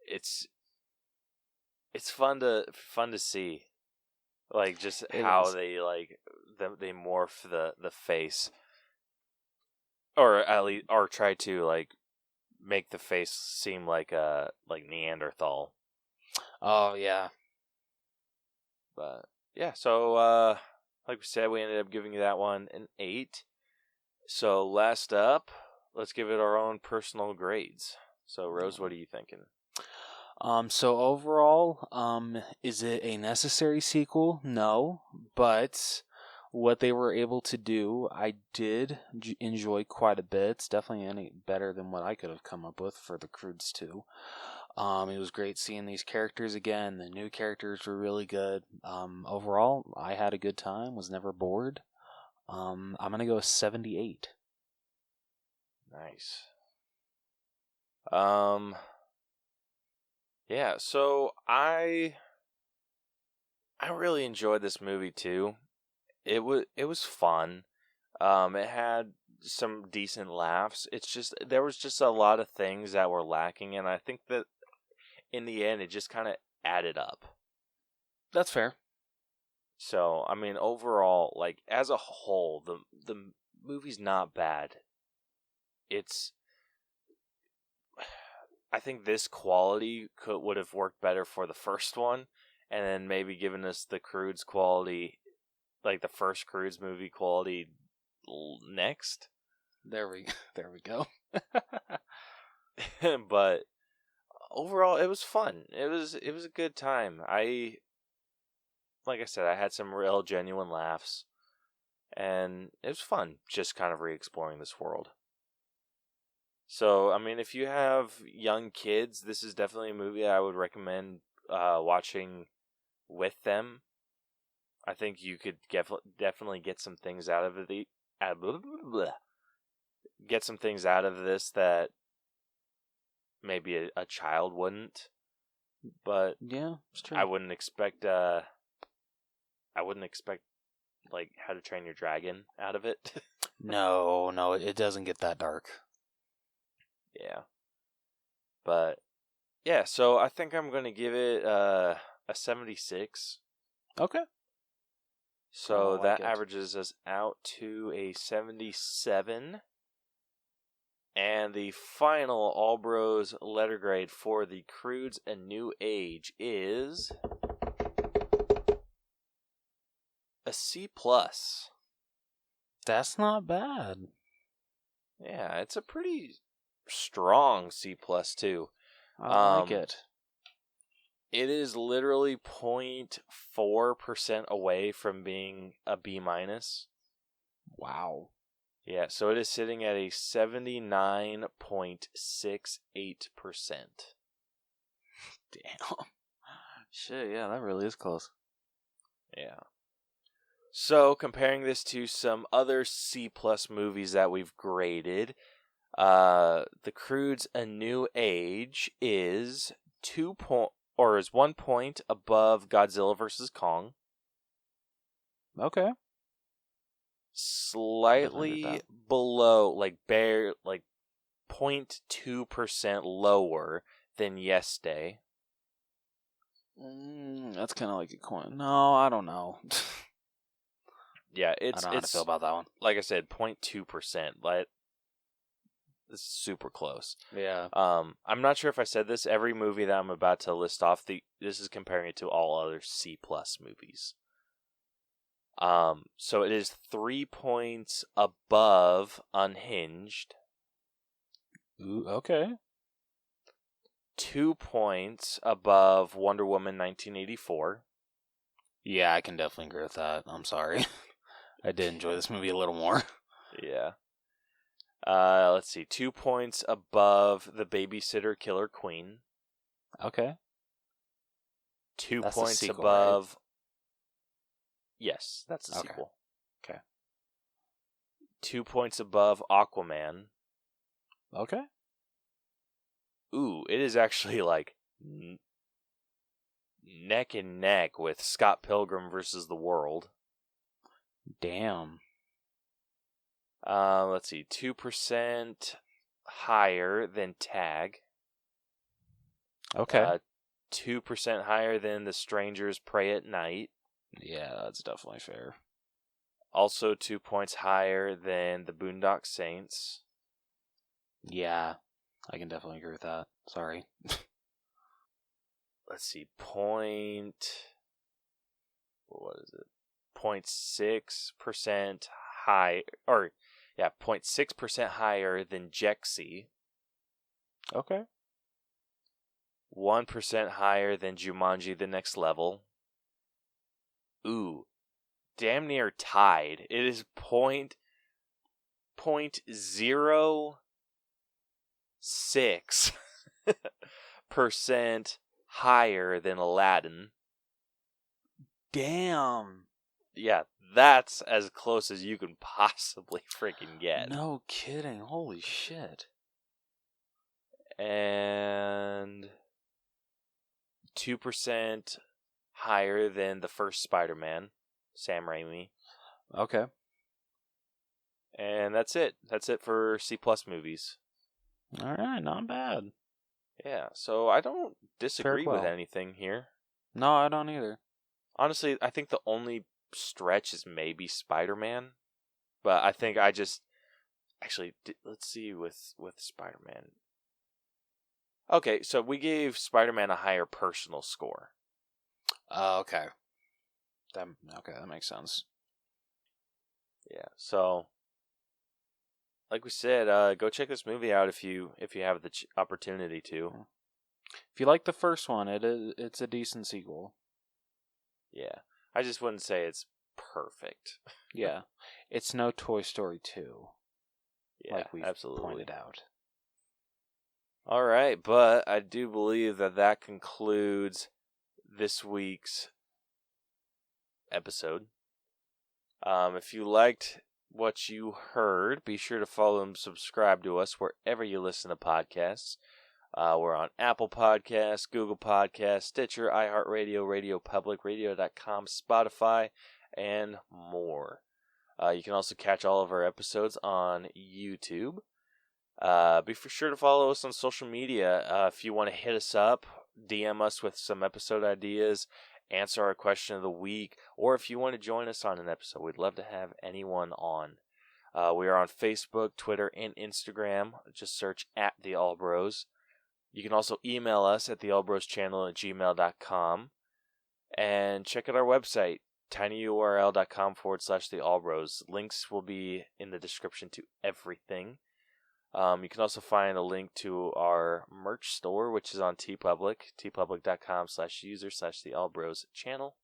It's fun to see. Like, just how they, like, they morph the face. Or at least, or try to, like, make the face seem like Neanderthal. Oh, yeah. But, yeah, so, like we said, we ended up giving that one an 8. So, last up, let's give it our own personal grades. So, Rose, what are you thinking? So overall, is it a necessary sequel? No, but what they were able to do, I did enjoy quite a bit. It's definitely any better than what I could have come up with for the Croods 2. It was great seeing these characters again. The new characters were really good. Overall, I had a good time, was never bored. I'm going to go 78. Nice. Yeah, so I really enjoyed this movie too. It was fun. It had some decent laughs. It's just there was just a lot of things that were lacking, and I think that in the end it just kind of added up. That's fair. So, I mean, overall, like as a whole, the movie's not bad. I think this quality would have worked better for the first one, and then maybe given us the Croods quality, like the first Croods movie quality next. There we go. But overall, it was fun. It was a good time. Like I said, I had some real genuine laughs, and it was fun just kind of re-exploring this world. So, I mean, if you have young kids, this is definitely a movie I would recommend watching with them. I think you could definitely get some things out of get some things out of this that maybe a child wouldn't. But yeah, it's true. I wouldn't expect like How to Train Your Dragon out of it. No, it doesn't get that dark. Yeah. But, yeah, so I think I'm going to give it a 76. Okay. So that averages us out to a 77. And the final All Bros letter grade for the Croods A New Age is a C+. That's not bad. Yeah, it's a pretty strong C+ too. I like it. It is literally 0.4% away from being a B-. Wow. Yeah, so it is sitting at a 79.68%. Damn. Shit, yeah, that really is close. Yeah. So, comparing this to some other C+ movies that we've graded, The Croods: A New Age is 1 point above Godzilla vs. Kong. Okay. Slightly below, 0.2% lower than Yes Day. That's kind of like a coin. No, I don't know. Yeah, I don't know how to feel about that one. Like I said, 0.2%. It's super close. Yeah. I'm not sure if I said this. Every movie that I'm about to list off, this is comparing it to all other C+ movies. So it is 3 points above Unhinged. Ooh, okay. 2 points above Wonder Woman 1984. Yeah, I can definitely agree with that. I'm sorry. I did enjoy this movie a little more. Yeah. Let's see. 2 points above The Babysitter Killer Queen. Okay. 2 That's points the sequel, above. right? Yes, that's the sequel. Okay. 2 points above Aquaman. Okay. Ooh, it is actually neck and neck with Scott Pilgrim versus the World. Damn. Let's see, 2% higher than Tag. Okay. 2% higher than The Strangers Pray at Night. Yeah, that's definitely fair. Also 2 points higher than The Boondock Saints. Yeah, I can definitely agree with that. Sorry. Let's see, what is it? 0.6% high, 0.6% higher than Jexy. Okay. 1% higher than Jumanji: The Next Level. Ooh, damn near tied. It is 0.06% higher than Aladdin. Damn. Yeah, that's as close as you can possibly freaking get. No kidding. Holy shit. And 2% higher than the first Spider-Man, Sam Raimi. Okay. And that's it. That's it for C+ movies. All right, not bad. Yeah, so I don't disagree with well. anything here. No, I don't either. Honestly, I think the only stretch is maybe Spider-Man. But I think I just... Actually, let's see with Spider-Man. Okay, so we gave Spider-Man a higher personal score. Okay. That makes sense. Yeah, so... Like we said, go check this movie out if you have the opportunity to. If you like the first one, it's a decent sequel. Yeah, I just wouldn't say it's perfect. Yeah, it's no Toy Story 2. Yeah, like we've absolutely pointed out. All right, but I do believe that concludes this week's episode. If you liked what you heard, be sure to follow and subscribe to us wherever you listen to podcasts. We're on Apple Podcasts, Google Podcasts, Stitcher, iHeartRadio, RadioPublic, Radio.com, Spotify, and more. You can also catch all of our episodes on YouTube. Be sure to follow us on social media. If you want to hit us up, DM us with some episode ideas, answer our question of the week, or if you want to join us on an episode, we'd love to have anyone on. We are on Facebook, Twitter, and Instagram. Just search at The All Bros. You can also email us at theallbroschannel@gmail.com. And check out our website, tinyurl.com/theallbros. Links will be in the description to everything. You can also find a link to our merch store, which is on TeePublic, tpublic.com/user/the channel.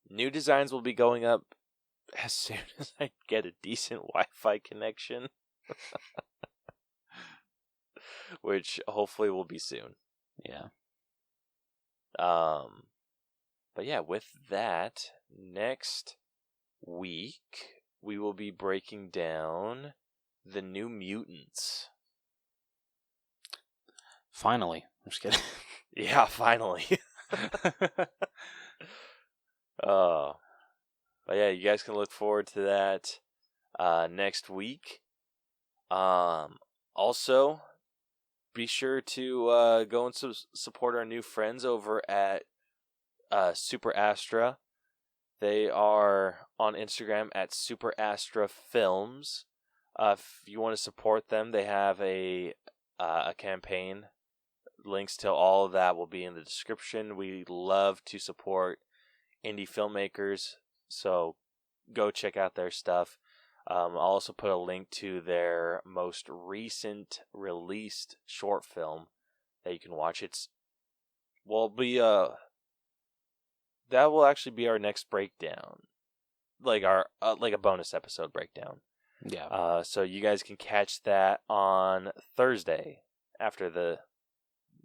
New designs will be going up as soon as I get a decent Wi-Fi connection, which hopefully will be soon. Yeah. But yeah, with that, next week we will be breaking down the New Mutants. Finally. I'm just kidding. Yeah, finally. But yeah, you guys can look forward to that next week. Also, be sure to go and support our new friends over at Super Astra. They are on Instagram at Super Astra Films. If you want to support them, they have a campaign. Links to all of that will be in the description. We love to support indie filmmakers, so go check out their stuff. I'll also put a link to their most recent released short film that you can watch. That will actually be our next breakdown, like a bonus episode breakdown. Yeah. So you guys can catch that on Thursday after the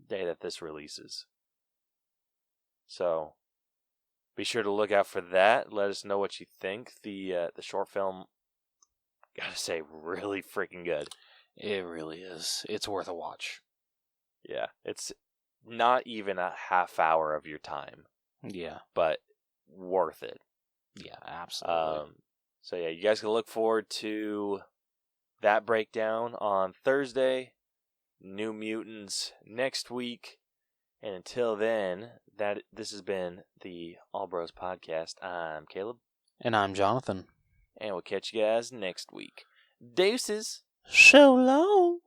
day that this releases. So be sure to look out for that. Let us know what you think. The short film, gotta say, really freaking good. It really is. It's worth a watch. Yeah, it's not even a half hour of your time. Yeah. But worth it. Yeah, absolutely. So yeah, you guys can look forward to that breakdown on Thursday. New Mutants next week. And until then, this has been the All Bros Podcast. I'm Caleb. And I'm Jonathan. And we'll catch you guys next week. Deuces. So long.